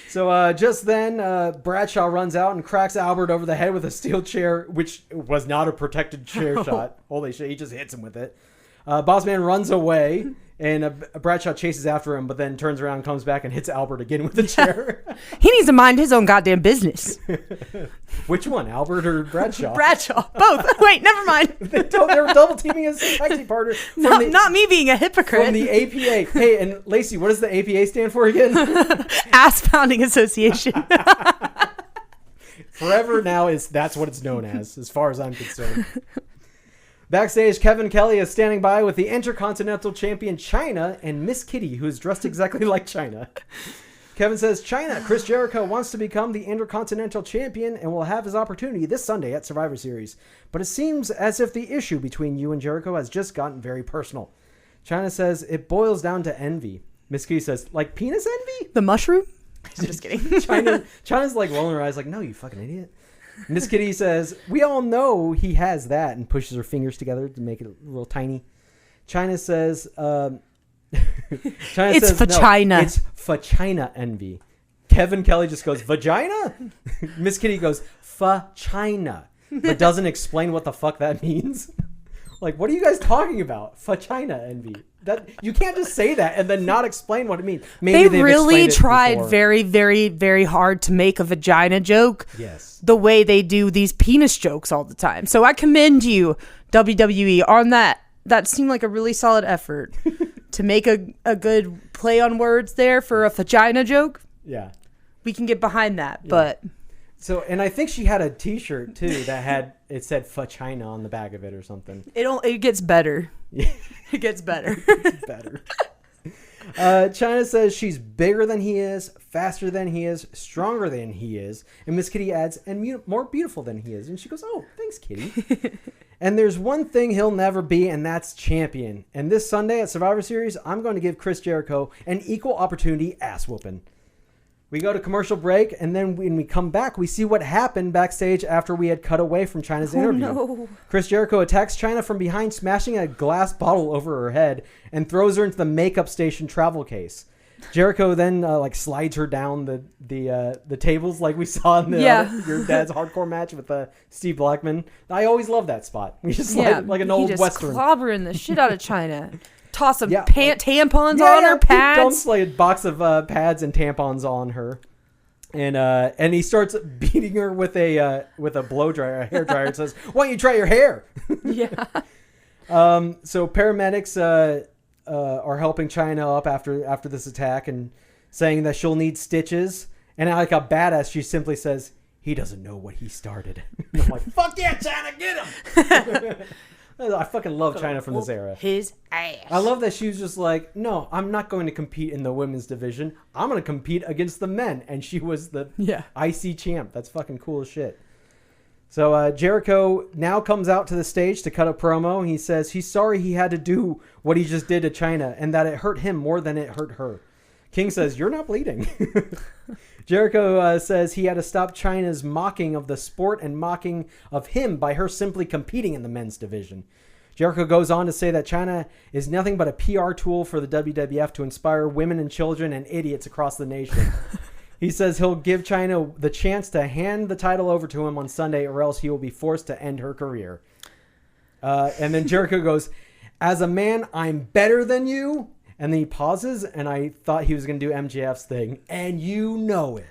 So just then, Bradshaw runs out and cracks Albert over the head with a steel chair, which was not a protected chair shot. Holy shit, he just hits him with it. Bossman runs away, and Bradshaw chases after him, but then turns around and comes back and hits Albert again with the chair. He needs to mind his own goddamn business. Which one, Albert or Bradshaw? Bradshaw. Both. Wait, never mind. They were double teaming his taxi partner. Not me being a hypocrite. From the APA. Hey, and Lacey, what does the APA stand for again? Ass Pounding Association. Forever now that's what it's known as far as I'm concerned. Backstage, Kevin Kelly is standing by with the Intercontinental Champion Chyna and Miss Kitty, who is dressed exactly like Chyna. Kevin says, Chyna, Chris Jericho wants to become the Intercontinental Champion and will have his opportunity this Sunday at Survivor Series. But it seems as if the issue between you and Jericho has just gotten very personal. Chyna says, it boils down to envy. Miss Kitty says, like penis envy? The mushroom? I'm just kidding. Chyna's like rolling her eyes like, no, you fucking idiot. Miss Kitty says, we all know he has that, and pushes her fingers together to make it a little tiny. Chyna says, it's vagina. No, it's vagina envy. Kevin Kelly just goes, vagina? Miss Kitty goes, vagina, but doesn't explain what the fuck that means. Like, what are you guys talking about? Vagina envy. That you can't just say that and then not explain what it means. Maybe they really tried very, very, very hard to make a vagina joke. Yes. The way they do these penis jokes all the time. So I commend you, WWE, on that. That seemed like a really solid effort to make a good play on words there for a vagina joke. Yeah. We can get behind that, yeah. but... So, and I think she had a t-shirt too that it said vagina on the back of it or something. It gets better. It gets better. It's better. Chyna says she's bigger than he is, faster than he is, stronger than he is. And Miss Kitty adds, and more beautiful than he is. And she goes, oh, thanks, Kitty. And there's one thing he'll never be, and that's champion. And this Sunday at Survivor Series, I'm going to give Chris Jericho an equal opportunity ass whooping. We go to commercial break, and then when we come back, we see what happened backstage after we had cut away from Chyna's interview. No. Chris Jericho attacks Chyna from behind, smashing a glass bottle over her head, and throws her into the makeup station travel case. Jericho then slides her down the tables like we saw in your dad's hardcore match with Steve Blackman. I always love that spot. We just like an old western. Clobbering the shit out of Chyna. Toss some tampons on her, pads. Dumps like a box of pads and tampons on her. And he starts beating her with a blow dryer, a hair dryer, and says, "Why don't you try your hair?" Yeah. So paramedics are helping Chyna up after this attack and saying that she'll need stitches. And like a badass, she simply says, "He doesn't know what he started." And I'm like, "Fuck yeah, Chyna, get him!" I fucking love Chyna from this era. His ass. I love that she was just like, "No, I'm not going to compete in the women's division. I'm going to compete against the men." And she was the IC champ. That's fucking cool as shit. So Jericho now comes out to the stage to cut a promo. He says he's sorry he had to do what he just did to Chyna and that it hurt him more than it hurt her. King says, "You're not bleeding." Jericho says he had to stop Chyna's mocking of the sport and mocking of him by her simply competing in the men's division. Jericho goes on to say that Chyna is nothing but a PR tool for the WWF to inspire women and children and idiots across the nation. He says he'll give Chyna the chance to hand the title over to him on Sunday or else he will be forced to end her career. And then Jericho goes, "As a man, I'm better than you." And then he pauses, and I thought he was going to do MJF's thing, and you know it.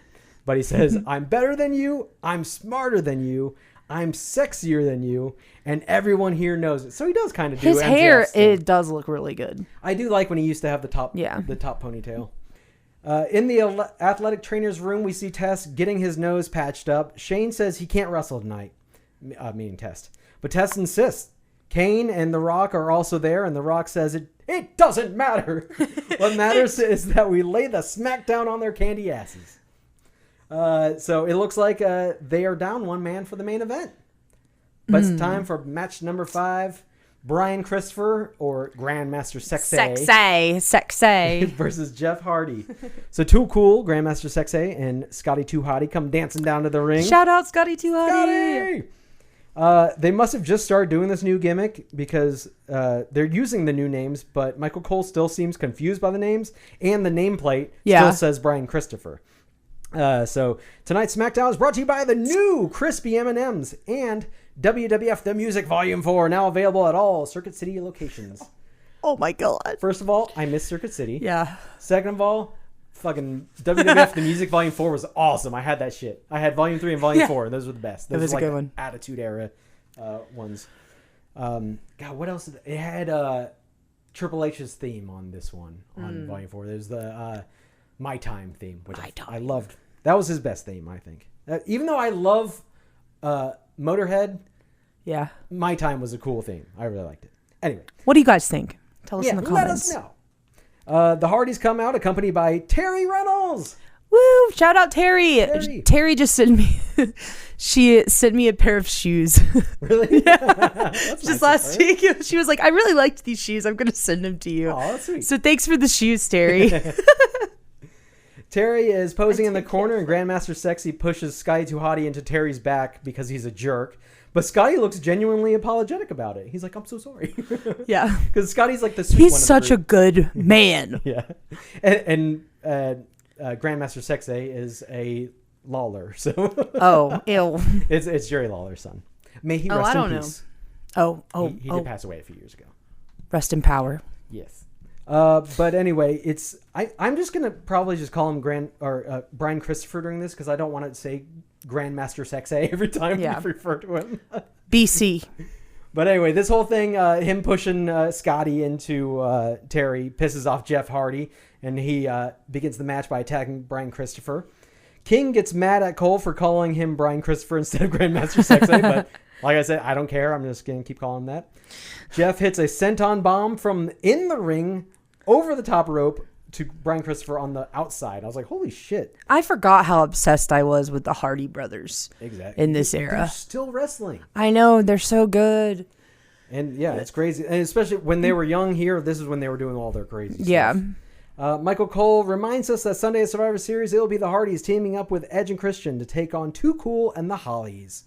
But he says, "I'm better than you, I'm smarter than you, I'm sexier than you, and everyone here knows it." So he does kind of do his MJF's hair. thing. It does look really good. I do like when he used to have the top ponytail. In the athletic trainer's room, we see Test getting his nose patched up. Shane says he can't wrestle tonight, meaning Test. But Test insists. Kane and The Rock are also there, and The Rock says it doesn't matter. What matters is that we lay the SmackDown on their candy asses. So it looks like they are down one man for the main event. But it's time for match number 5. Brian Christopher, or Grandmaster Sexay, versus Jeff Hardy. So Too Cool, Grandmaster Sexay, and Scotty 2 Hotty come dancing down to the ring. Shout out Scotty 2 Hotty! They must have just started doing this new gimmick because they're using the new names, but Michael Cole still seems confused by the names, and the nameplate still says Brian Christopher. So tonight's SmackDown is brought to you by the new Crispy M&Ms and WWF The Music Volume 4, now available at all Circuit City locations. Oh my god. First of all, I miss Circuit City. Yeah. Second of all, fucking WWF The Music Volume 4 was awesome. I had that shit. I had Volume 3 and Volume 4. Those were the best. Those was were a good one. Attitude Era ones. God, what else? It had Triple H's theme on this one, on Volume 4. There's the My Time theme, which I loved. That was his best theme, I think. Even though I love Motorhead, My Time was a cool theme. I really liked it. Anyway. What do you guys think? Tell us in the comments. Let us know. The Hardys come out accompanied by Terry Reynolds. Woo! Shout out Terry. Terry just sent me. She sent me a pair of shoes. Really? Yeah. Just last week, she was like, "I really liked these shoes. I'm gonna send them to you." Oh, that's sweet. So thanks for the shoes, Terry. Terry is posing in the corner, and Grandmaster Sexy pushes Scotty 2 Hotty into Terry's back because he's a jerk. But Scotty looks genuinely apologetic about it. He's like, "I'm so sorry." Yeah. Because Scotty's like the sweet one. He's such a good man. Yeah. And Grandmaster Sexay is a Lawler. So. Oh, ew. It's Jerry Lawler's son. May he rest in peace. Know. He did pass away a few years ago. Rest in power. Yes. But anyway, I'm just gonna probably just call him Brian Christopher during this because I don't want to say Grandmaster Sexay every time we refer to him. BC. But anyway, this whole thing, him pushing Scotty into Terry, pisses off Jeff Hardy, and he begins the match by attacking Brian Christopher. King gets mad at Cole for calling him Brian Christopher instead of Grandmaster Sexay, but like I said, I don't care. I'm just gonna keep calling him that. Jeff hits a senton bomb from in the ring over the top rope to Brian Christopher on the outside. I was like, holy shit. I forgot how obsessed I was with the Hardy brothers in this era. They're still wrestling. I know. They're so good. And yeah, it's crazy. And especially when they were young here, this is when they were doing all their crazy stuff. Michael Cole reminds us that Sunday at Survivor Series, it will be the Hardys teaming up with Edge and Christian to take on Too Cool and the Hollies.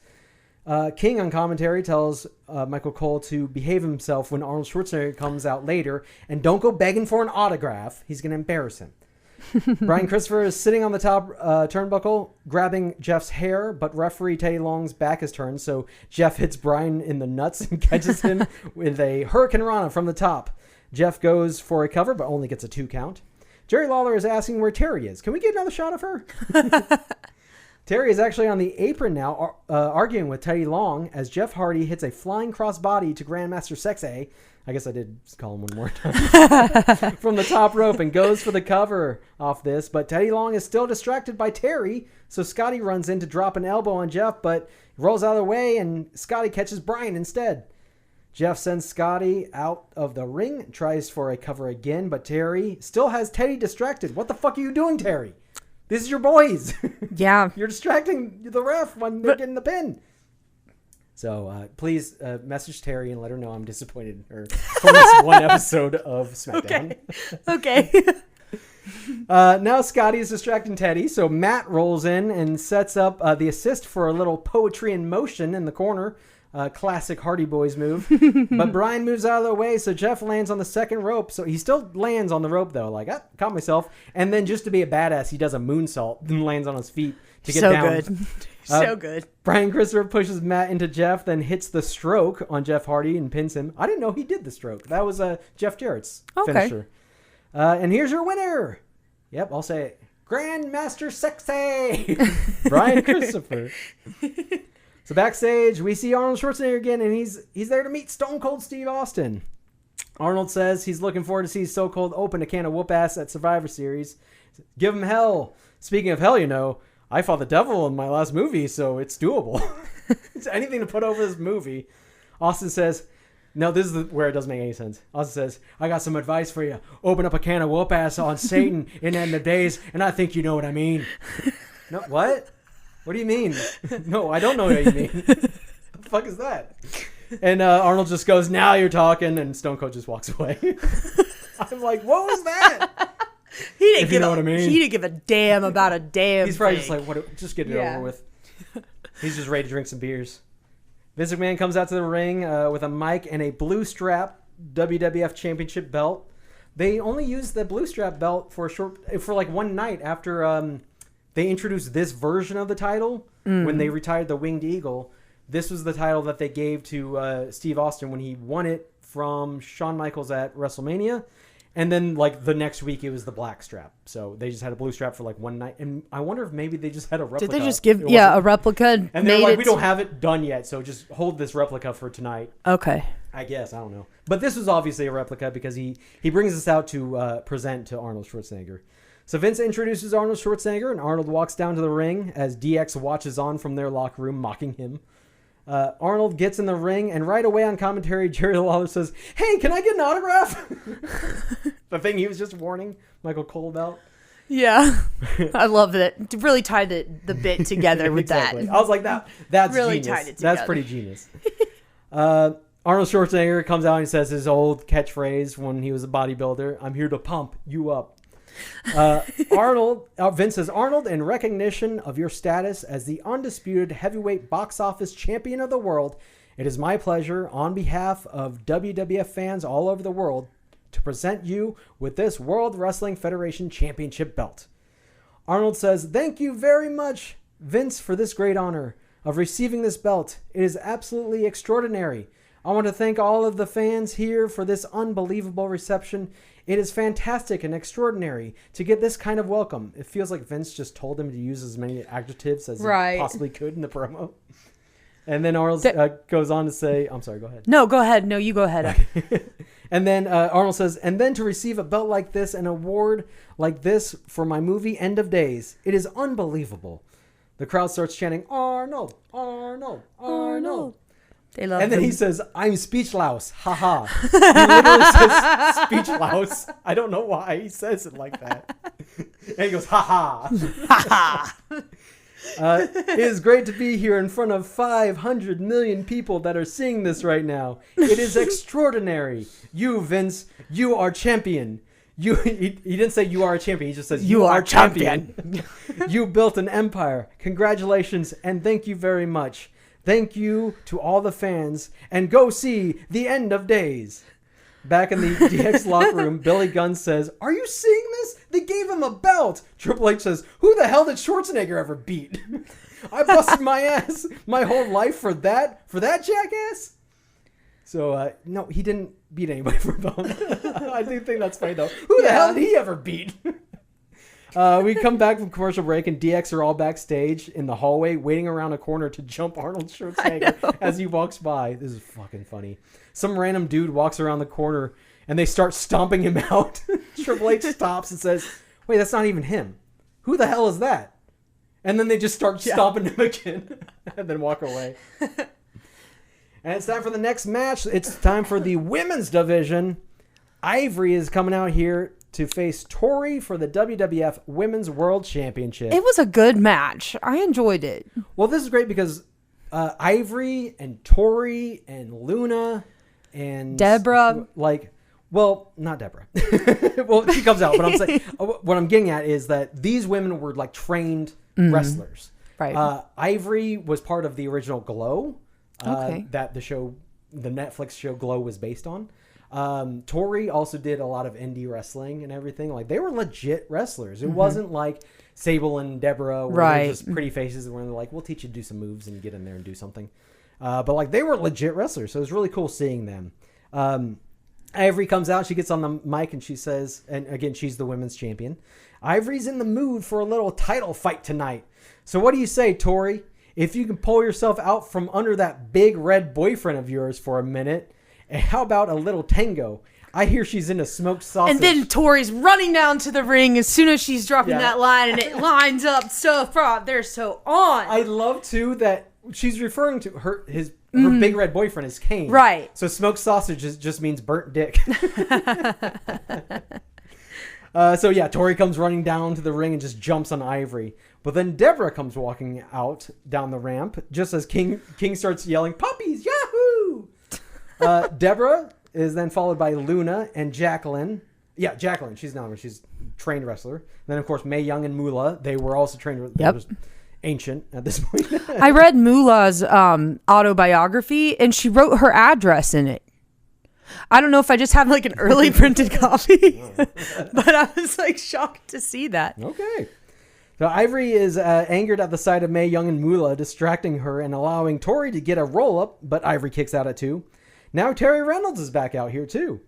King on commentary tells Michael Cole to behave himself when Arnold Schwarzenegger comes out later and don't go begging for an autograph. He's going to embarrass him. Brian Christopher is sitting on the top turnbuckle, grabbing Jeff's hair, but referee Teddy Long's back is turned, so Jeff hits Brian in the nuts and catches him with a Hurricane Rana from the top. Jeff goes for a cover, but only gets a 2 count. Jerry Lawler is asking where Terry is. Can we get another shot of her? Terry is actually on the apron now, arguing with Teddy Long as Jeff Hardy hits a flying crossbody to Grandmaster Sexay. I guess I did call him one more time. From the top rope and goes for the cover off this. But Teddy Long is still distracted by Terry. So Scotty runs in to drop an elbow on Jeff, but rolls out of the way and Scotty catches Brian instead. Jeff sends Scotty out of the ring, tries for a cover again, but Terry still has Teddy distracted. What the fuck are you doing, Terry? This is your boys. Yeah. You're distracting the ref when they're getting the pin. So please message Terry and let her know I'm disappointed in her for this one episode of SmackDown. Okay. Now Scotty is distracting Teddy, so Matt rolls in and sets up the assist for a little poetry in motion in the corner. Classic Hardy Boys move. But Brian moves out of the way, so Jeff lands on the second rope. So he still lands on the rope, though. Like, caught myself. And then just to be a badass, he does a moonsault and lands on his feet to get down. Good. So good. Brian Christopher pushes Matt into Jeff, then hits the stroke on Jeff Hardy and pins him. I didn't know he did the stroke. That was Jeff Jarrett's finisher. And here's your winner. Yep, I'll say it. Grandmaster Sexy. Brian Christopher. So backstage, we see Arnold Schwarzenegger again, and he's there to meet Stone Cold Steve Austin. Arnold says he's looking forward to see Stone Cold open a can of whoop ass at Survivor Series. Give him hell. Speaking of hell, I fought the devil in my last movie, so it's doable. It's anything to put over this movie. Austin says, no, this is where it doesn't make any sense. Austin says, I got some advice for you. Open up a can of whoop ass on Satan in the end of days, and I think you know what I mean. No, what? What do you mean? No, I don't know what you mean. What the fuck is that? And Arnold just goes, now you're talking, and Stone Cold just walks away. I'm like, what was that? He didn't give a damn about a damn He's probably thing. just like, just get it over with. He's just ready to drink some beers. Vince McMahon comes out to the ring with a mic and a blue strap WWF Championship belt. They only used the blue strap belt for like one night after they introduced this version of the title when they retired the Winged Eagle. This was the title that they gave to Steve Austin when he won it from Shawn Michaels at WrestleMania. And then, like, the next week, it was the black strap. So they just had a blue strap for, like, one night. And I wonder if maybe they just had a replica. Did they just give, a replica? And they're like, we don't have it done yet, so just hold this replica for tonight. Okay. I guess. I don't know. But this was obviously a replica because he brings this out to present to Arnold Schwarzenegger. So Vince introduces Arnold Schwarzenegger, and Arnold walks down to the ring as DX watches on from their locker room, mocking him. Arnold gets in the ring, and right away on commentary, Jerry Lawler says, hey, can I get an autograph? The thing he was just warning Michael Cole about. Yeah. I love it. Really tied the bit together with exactly. that. I was like, that's really genius. Tied it together. That's pretty genius. Arnold Schwarzenegger comes out and says his old catchphrase when he was a bodybuilder, I'm here to pump you up. Vince says, Arnold, in recognition of your status as the undisputed heavyweight box office champion of the world, it is my pleasure on behalf of WWF fans all over the world to present you with this World Wrestling Federation Championship belt. Arnold says, thank you very much, Vince, for this great honor of receiving this belt. It is absolutely extraordinary. I want to thank all of the fans here for this unbelievable reception. It is fantastic and extraordinary to get this kind of welcome. It feels like Vince just told him to use as many adjectives as he possibly could in the promo. And then Arnold goes on to say, I'm sorry, go ahead. No, go ahead. No, you go ahead. And then Arnold says, and then to receive a belt like this, an award like this for my movie End of Days. It is unbelievable. The crowd starts chanting, Arnold, Arnold, Arnold. They love and then he says, I'm speech louse. Haha. He literally says speech louse. I don't know why he says it like that. And he goes, haha. It is great to be here in front of 500 million people that are seeing this right now. It is extraordinary. You, Vince, you are champion. He didn't say you are a champion. He just says you are champion. You built an empire. Congratulations and thank you very much. Thank you to all the fans, and go see The End of Days. Back in the DX locker room, Billy Gunn says, "Are you seeing this? They gave him a belt." Triple H says, "Who the hell did Schwarzenegger ever beat? I busted my ass my whole life for that jackass." So, no, he didn't beat anybody for a belt. I do think that's funny, though. Who the hell did he ever beat? We come back from commercial break, and DX are all backstage in the hallway waiting around a corner to jump Arnold Schwarzenegger as he walks by. This is fucking funny. Some random dude walks around the corner, and they start stomping him out. Triple H stops and says, "Wait, that's not even him. Who the hell is that?" And then they just start stomping him again and then walk away. And it's time for the next match. It's time for the women's division. Ivory is coming out here to face Tori for the WWF Women's World Championship. It was a good match. I enjoyed it. Well, this is great because Ivory and Tori and Luna and Deborah, well, not Deborah. Well, she comes out, but I'm saying what I'm getting at is that these women were like trained wrestlers. Right. Ivory was part of the original Glow Okay. that the Netflix show Glow was based on. Tori also did a lot of indie wrestling and everything. Like, they were legit wrestlers. It wasn't like Sable and Deborah where they're just pretty faces where they're like, "We'll teach you to do some moves and get in there and do something." But like, they were legit wrestlers, so it was really cool seeing them. Ivory comes out, she gets on the mic and she says, and again, she's the women's champion, "Ivory's in the mood for a little title fight tonight. So what do you say, Tori? If you can pull yourself out from under that big red boyfriend of yours for a minute, and how about a little tango? I hear she's into smoked sausage." And then Tori's running down to the ring as soon as she's dropping that line, and it lines up so far. They're so on. I love, too, that she's referring to her big red boyfriend is Kane. Right. So smoked sausage just means burnt dick. So yeah, Tori comes running down to the ring and just jumps on Ivory. But then Deborah comes walking out down the ramp just as King starts yelling, "Puppies, yahoo!" Deborah is then followed by Luna and Jacqueline. Yeah, Jacqueline. She's a trained wrestler. And then, of course, Mae Young and Moolah. They were also trained. Yep. Ancient at this point. I read Moolah's autobiography, and she wrote her address in it. I don't know if I just have like an early printed copy, but I was like shocked to see that. Okay. So Ivory is angered at the sight of Mae Young and Moolah distracting her and allowing Tori to get a roll-up, but Ivory kicks out at 2. Now Terry Reynolds is back out here too.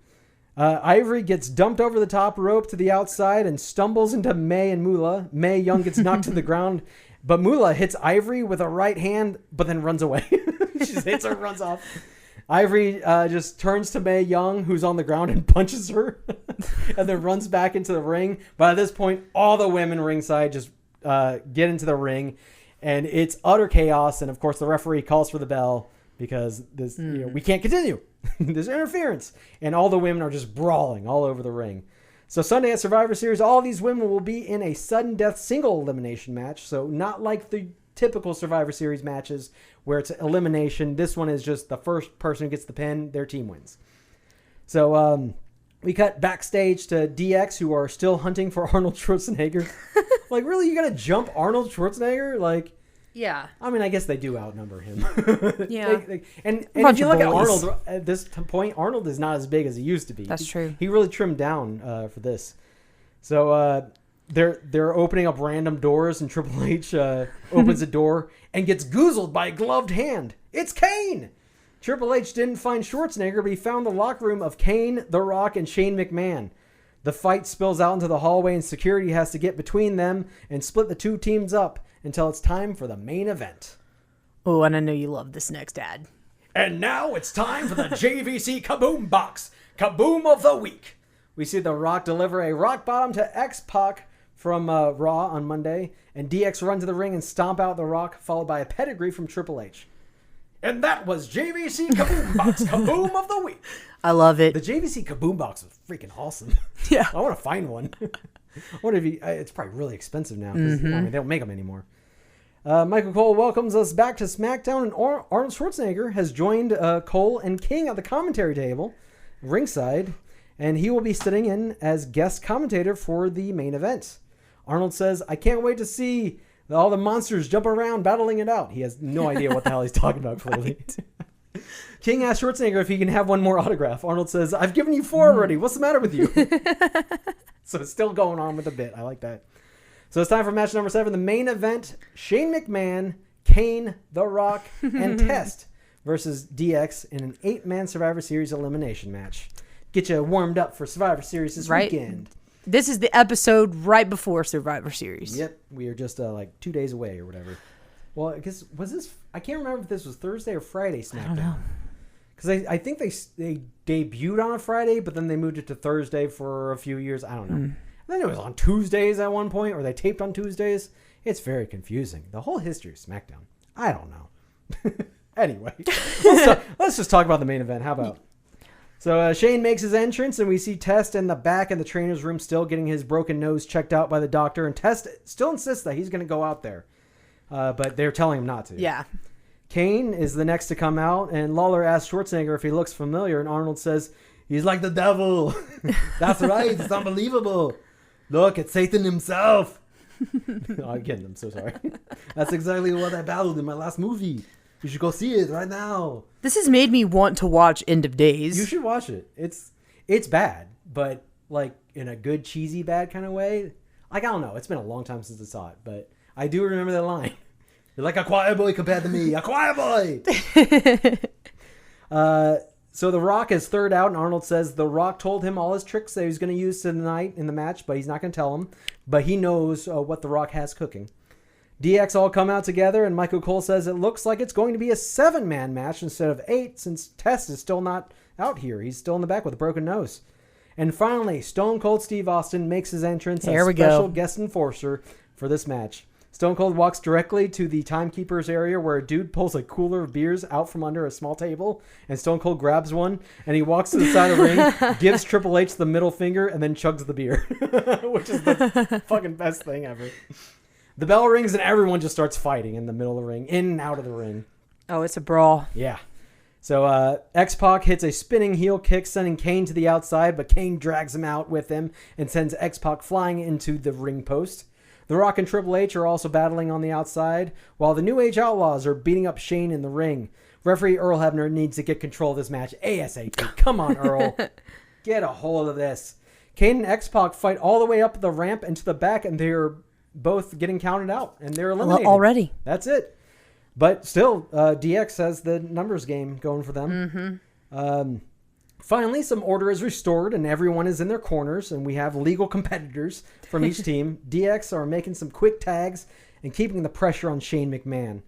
Ivory gets dumped over the top rope to the outside and stumbles into Mae and Moolah. Mae Young gets knocked to the ground, but Moolah hits Ivory with a right hand, but then runs away. She just hits her and runs off. Ivory just turns to Mae Young, who's on the ground, and punches her, and then runs back into the ring. But at this point, all the women ringside just get into the ring, and it's utter chaos. And of course, the referee calls for the bell because this, we can't continue. There's interference, and all the women are just brawling all over the ring. So Sunday at Survivor Series, all these women will be in a sudden death single elimination match. So not like the typical Survivor Series matches where it's elimination. This one is just the first person who gets the pin, their team wins. So we cut backstage to DX, who are still hunting for Arnold Schwarzenegger. Like, really? You gotta jump Arnold Schwarzenegger? Like, yeah. I mean, I guess they do outnumber him. Yeah. And if you look at Arnold at this point, Arnold is not as big as he used to be. That's true. He really trimmed down for this. So they're opening up random doors, and Triple H opens a door and gets goozled by a gloved hand. It's Kane! Triple H didn't find Schwarzenegger, but he found the locker room of Kane, The Rock, and Shane McMahon. The fight spills out into the hallway, and security has to get between them and split the two teams up until it's time for the main event. Oh, and I know you love this next ad. And now it's time for the JVC Kaboom Box. Kaboom of the Week. We see The Rock deliver a rock bottom to X-Pac from Raw on Monday, and DX run to the ring and stomp out The Rock, followed by a pedigree from Triple H. And that was JVC Kaboom Box, Kaboom of the Week. I love it. The JVC Kaboom Box was freaking awesome. Yeah. I want to find one. I wonder if it's probably really expensive now, because I mean, they don't make them anymore. Michael Cole welcomes us back to SmackDown, and Arnold Schwarzenegger has joined Cole and King at the commentary table, ringside, and he will be sitting in as guest commentator for the main event. Arnold says, "I can't wait to see all the monsters jump around battling it out." He has no idea what the hell he's talking about, clearly. King asks Schwarzenegger if he can have one more autograph. Arnold says, I've given you 4 already. What's the matter with you? So it's still going on with the bit. I like that. So it's time for match number 7. The main event, Shane McMahon, Kane, The Rock, and Test versus DX in an 8-man Survivor Series elimination match. Get you warmed up for Survivor Series this weekend. This is the episode right before Survivor Series. Yep. We are just like 2 days away or whatever. Well, I guess, was this... I can't remember if this was Thursday or Friday SmackDown. I don't know. Because I think they debuted on a Friday, but then they moved it to Thursday for a few years. I don't know. And then it was on Tuesdays at one point, or they taped on Tuesdays. It's very confusing. The whole history of SmackDown. I don't know. Anyway, let's just talk about the main event. How about? So Shane makes his entrance, and we see Test in the back in the trainer's room still getting his broken nose checked out by the doctor. And Test still insists that he's going to go out there. But they're telling him not to. Yeah. Kane is the next to come out, and Lawler asks Schwarzenegger if he looks familiar, and Arnold says, he's like the devil. That's right. It's unbelievable. Look, it's Satan himself. I'm kidding. I'm so sorry. That's exactly what I battled in my last movie. You should go see it right now. This has made me want to watch End of Days. You should watch it. It's bad, but like in a good cheesy bad kind of way. Like, I don't know. It's been a long time since I saw it, but I do remember that line. You're like a quiet boy compared to me. A quiet boy! So The Rock is third out, and Arnold says The Rock told him all his tricks that he was going to use tonight in the match, but he's not going to tell him. But he knows what The Rock has cooking. DX all come out together, and Michael Cole says it looks like it's going to be a 7-man match instead of 8, since Test is still not out here. He's still in the back with a broken nose. And finally, Stone Cold Steve Austin makes his entrance as special guest enforcer for this match. Stone Cold walks directly to the timekeeper's area where a dude pulls a cooler of beers out from under a small table, and Stone Cold grabs one, and he walks to the side of the ring, gives Triple H the middle finger, and then chugs the beer, which is the fucking best thing ever. The bell rings, and everyone just starts fighting in the middle of the ring, in and out of the ring. Oh, it's a brawl. Yeah. So X-Pac hits a spinning heel kick, sending Kane to the outside, but Kane drags him out with him and sends X-Pac flying into the ring post. The Rock and Triple H are also battling on the outside, while the New Age Outlaws are beating up Shane in the ring. Referee Earl Hebner needs to get control of this match ASAP. Come on, Earl. Get a hold of this. Kane and X-Pac fight all the way up the ramp and to the back, and they're both getting counted out, and they're eliminated. Already. That's it. But still, DX has the numbers game going for them. Mm-hmm. Finally, some order is restored, and everyone is in their corners, and we have legal competitors from each team. DX are making some quick tags and keeping the pressure on Shane McMahon.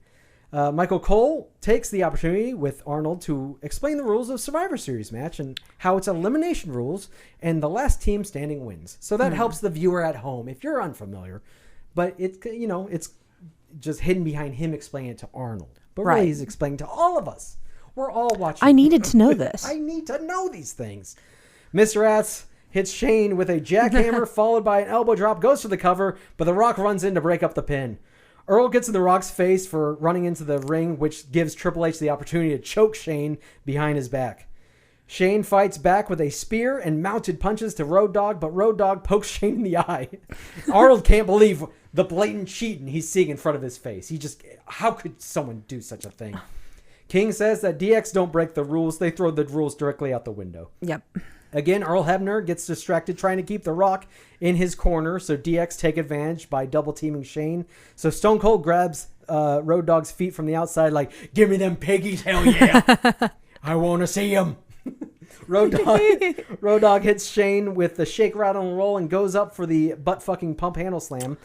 Michael Cole takes the opportunity with Arnold to explain the rules of Survivor Series match and how it's elimination rules, and the last team standing wins. So that helps the viewer at home if you're unfamiliar. But it's just hidden behind him explaining it to Arnold. But Ray is explaining to all of us. We're all watching. I needed to know this. I need to know these things. Mr. Ass hits Shane with a jackhammer followed by an elbow drop, goes for the cover, but The Rock runs in to break up the pin. Earl gets in The Rock's face for running into the ring, which gives Triple H the opportunity to choke Shane behind his back. Shane fights back with a spear and mounted punches to Road Dogg, but Road Dogg pokes Shane in the eye. Arnold can't believe the blatant cheating he's seeing in front of his face. How could someone do such a thing? King says that DX don't break the rules. They throw the rules directly out the window. Yep. Again, Earl Hebner gets distracted trying to keep The Rock in his corner, so DX take advantage by double-teaming Shane. So Stone Cold grabs Road Dogg's feet from the outside like, give me them piggies, hell yeah. I want to see them. Road Dogg hits Shane with the shake, rattle, and roll and goes up for the butt-fucking pump handle slam.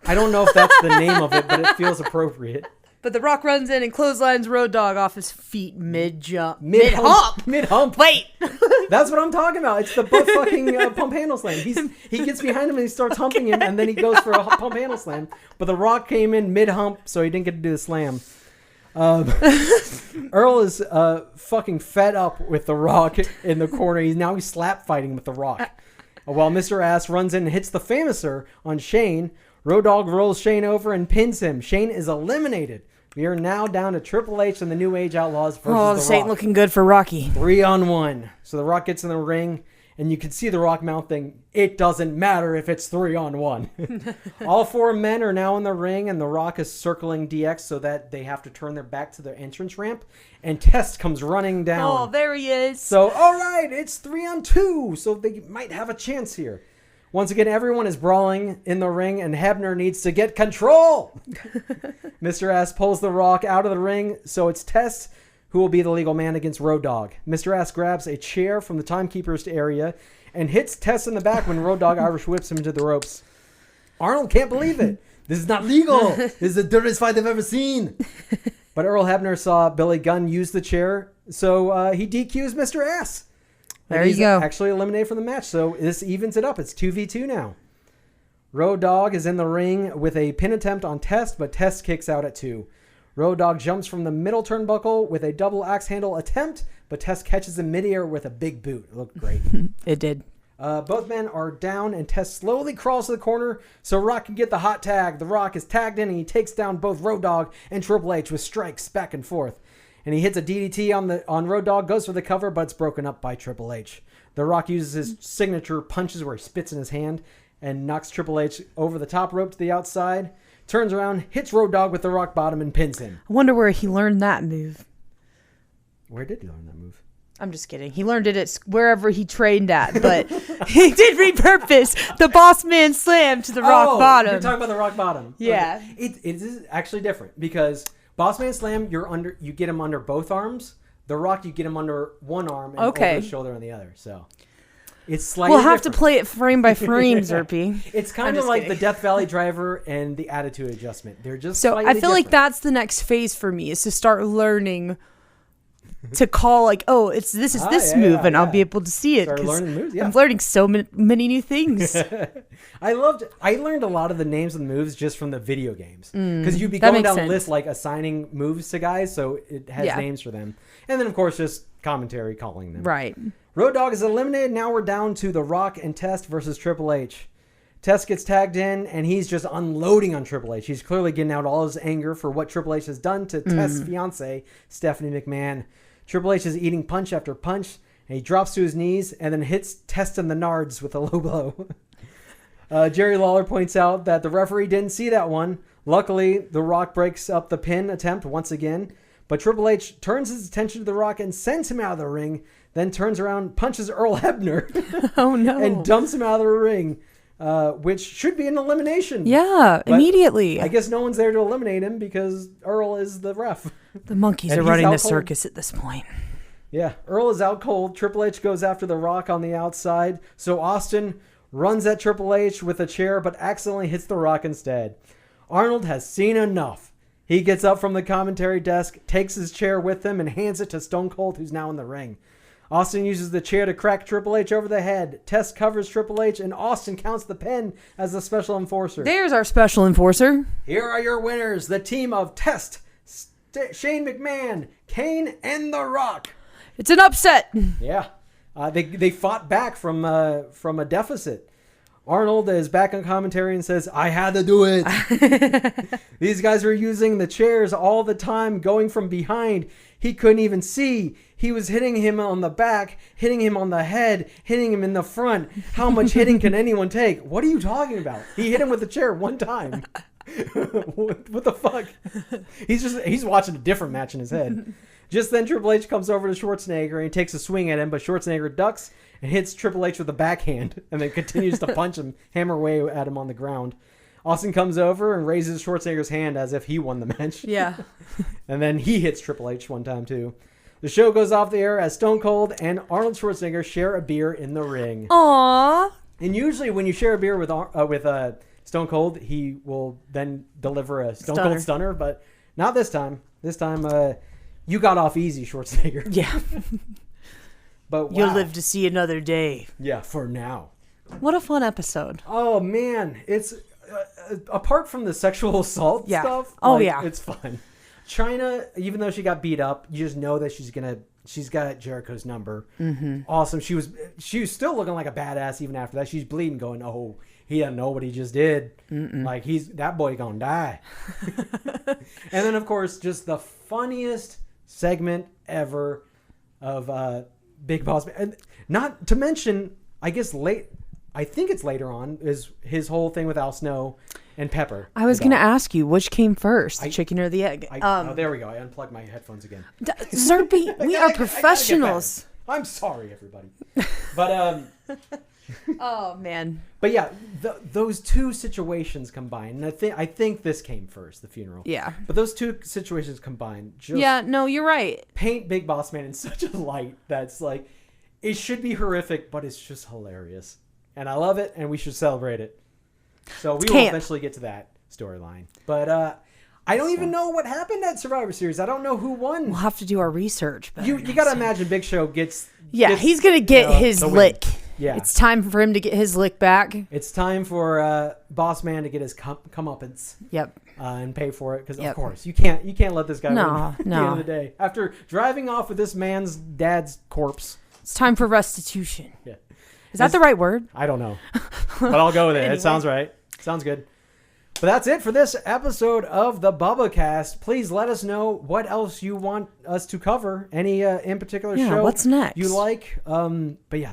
I don't know if that's the name of it, but it feels appropriate. But The Rock runs in and clotheslines Road Dogg off his feet mid-jump. Mid-hump. Mid-hump. Wait. That's what I'm talking about. It's the butt-fucking pump handle slam. He gets behind him and he starts humping him, and then he goes for a pump handle slam. But The Rock came in mid-hump, so he didn't get to do the slam. Earl is fucking fed up with The Rock in the corner. He's slap fighting with The Rock. While Mr. Ass runs in and hits the Famouser on Shane, Road Dogg rolls Shane over and pins him. Shane is eliminated. We are now down to Triple H and the New Age Outlaws versus The Rock. This ain't looking good for Rocky. 3-on-1. So The Rock gets in the ring, And you can see The Rock mouthing, "It doesn't matter if it's 3-on-1." All 4 men are now in the ring, and The Rock is circling DX so that they have to turn their back to the entrance ramp. And Test comes running down. Oh, there he is. So, all right, it's 3-on-2, so they might have a chance here. Once again, everyone is brawling in the ring, and Hebner needs to get control. Mr. Ass pulls The Rock out of the ring, so it's Test who will be the legal man against Road Dogg. Mr. Ass grabs a chair from the timekeeper's area and hits Test in the back when Road Dogg Irish whips him into the ropes. Arnold can't believe it. This is not legal. This is the dirtiest fight I've ever seen. But Earl Hebner saw Billy Gunn use the chair, so he DQs Mr. Ass. There you go. Actually eliminated from the match, so this evens it up. It's 2v2 now. Road Dogg is in the ring with a pin attempt on Test, but Test kicks out at 2. Road Dogg jumps from the middle turnbuckle with a double axe handle attempt, but Test catches him midair with a big boot. It looked great. It did. Both men are down, and Test slowly crawls to the corner so Rock can get the hot tag. The Rock is tagged in, and he takes down both Road Dogg and Triple H with strikes back and forth. And he hits a DDT on Road Dogg, goes for the cover, but it's broken up by Triple H. The Rock uses his signature punches where he spits in his hand and knocks Triple H over the top rope to the outside. Turns around, hits Road Dogg with the rock bottom, and pins him. I wonder where he learned that move. Where did he learn that move? I'm just kidding. He learned it at wherever he trained at, but he did repurpose the Boss Man Slam to the rock bottom. You're talking about the rock bottom. Yeah. Okay. It is actually different because Boss Man Slam, you get him under both arms. The Rock, you get him under one arm and over his shoulder on the other. So it's slightly We'll have different. To play it frame by frame, Zerpie. It's kind of like the Death Valley Driver and the Attitude Adjustment. They're just so slightly I feel like different. that's the next phase for me is to start learning to call like, oh, this is this move, and I'll be able to see it. Start learning moves. Yeah. I'm learning so many new things. I learned a lot of the names of the moves just from the video games because you'd be going down the list like assigning moves to guys, so it has names for them, and then of course just commentary calling them. Right. Road Dogg is eliminated. Now we're down to The Rock and Test versus Triple H. Test gets tagged in, and he's just unloading on Triple H. He's clearly getting out all his anger for what Triple H has done to Test's fiance, Stephanie McMahon. Triple H is eating punch after punch, and he drops to his knees and then hits Test in the nards with a low blow. Jerry Lawler points out that the referee didn't see that one. Luckily, The Rock breaks up the pin attempt once again, but Triple H turns his attention to The Rock and sends him out of the ring, then turns around, punches Earl Hebner. Oh, no. And dumps him out of the ring, which should be an elimination. Yeah, But immediately. I guess no one's there to eliminate him because Earl is the ref. The monkeys are running the circus at this point. Yeah, Earl is out cold. Triple H goes after The Rock on the outside. So Austin runs at Triple H with a chair, but accidentally hits The Rock instead. Arnold has seen enough. He gets up from the commentary desk, takes his chair with him, and hands it to Stone Cold, who's now in the ring. Austin uses the chair to crack Triple H over the head. Test covers Triple H, and Austin counts the pin as the special enforcer. There's our special enforcer. Here are your winners, the team of Test, Shane McMahon, Kane, and The Rock. It's an upset. Yeah. They fought back from a deficit. Arnold is back on commentary and says, I had to do it. These guys were using the chairs all the time, going from behind. He couldn't even see. He was hitting him on the back, hitting him on the head, hitting him in the front. How much hitting can anyone take? What are you talking about? He hit him with the chair one time. What the fuck? He's watching a different match in his head. Just then Triple H comes over to Schwarzenegger and he takes a swing at him, but Schwarzenegger ducks and hits Triple H with a backhand and then continues to punch him, hammer away at him on the ground. Austin comes over and raises Schwarzenegger's hand as if he won the match. Yeah. And then he hits Triple H one time too. The show goes off the air as Stone Cold and Arnold Schwarzenegger share a beer in the ring. Aww. And usually when you share a beer with Stone Cold, he will then deliver a Stone Cold Stunner, but not this time. This time, you got off easy, Schwarzenegger. Yeah. But wow. You'll live to see another day. Yeah, for now. What a fun episode. Oh, man. It's apart from the sexual assault stuff. Oh, yeah. It's fun. China, even though she got beat up, you just know that she's got Jericho's number. Mm-hmm. Awesome. She was still looking like a badass even after that. She's bleeding going, oh, he doesn't know what he just did. Mm-mm. Like, that boy gonna die. And then, of course, just the funniest segment ever of Big Boss. And not to mention I guess I think it's later on, is his whole thing with Al Snow and Pepper. I was going to ask you, which came first, the chicken or the egg? There we go. I unplugged my headphones again. Zerpie, we are professionals. I'm sorry, everybody. But oh man. But yeah, those two situations combined, and I think this came first, the funeral. Yeah. But those two situations combined, just yeah, no, you're right. Paint Big Boss Man in such a light that's like, it should be horrific, but it's just hilarious, and I love it, and we should celebrate it. So we will eventually get to that storyline, but I don't even know what happened at Survivor Series. I don't know who won. We'll have to do our research. You got to imagine Big Show gets he's gonna get his lick. Yeah, it's time for him to get his lick back. It's time for Boss Man to get his comeuppance. Yep. And pay for it, because of course you can't let this guy win at the end of the day after driving off with this man's dad's corpse. It's time for restitution. Yeah. Is that the right word? I don't know, but I'll go with it. Anyway. It sounds right. Sounds good. But that's it for this episode of the Bubba Cast. Please let us know what else you want us to cover. Any in particular show? What's next? You like? But yeah,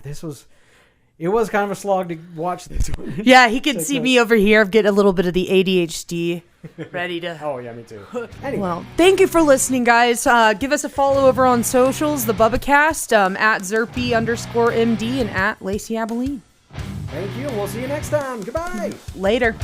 it was kind of a slog to watch this one. Yeah, he can see me over here. I'm getting a little bit of the ADHD ready to. Oh yeah, me too. Anyway. Well, thank you for listening, guys. Give us a follow over on socials, the BubbaCast, at Zerpie_MD and at Lacy Abilene. Thank you. We'll see you next time. Goodbye. Later.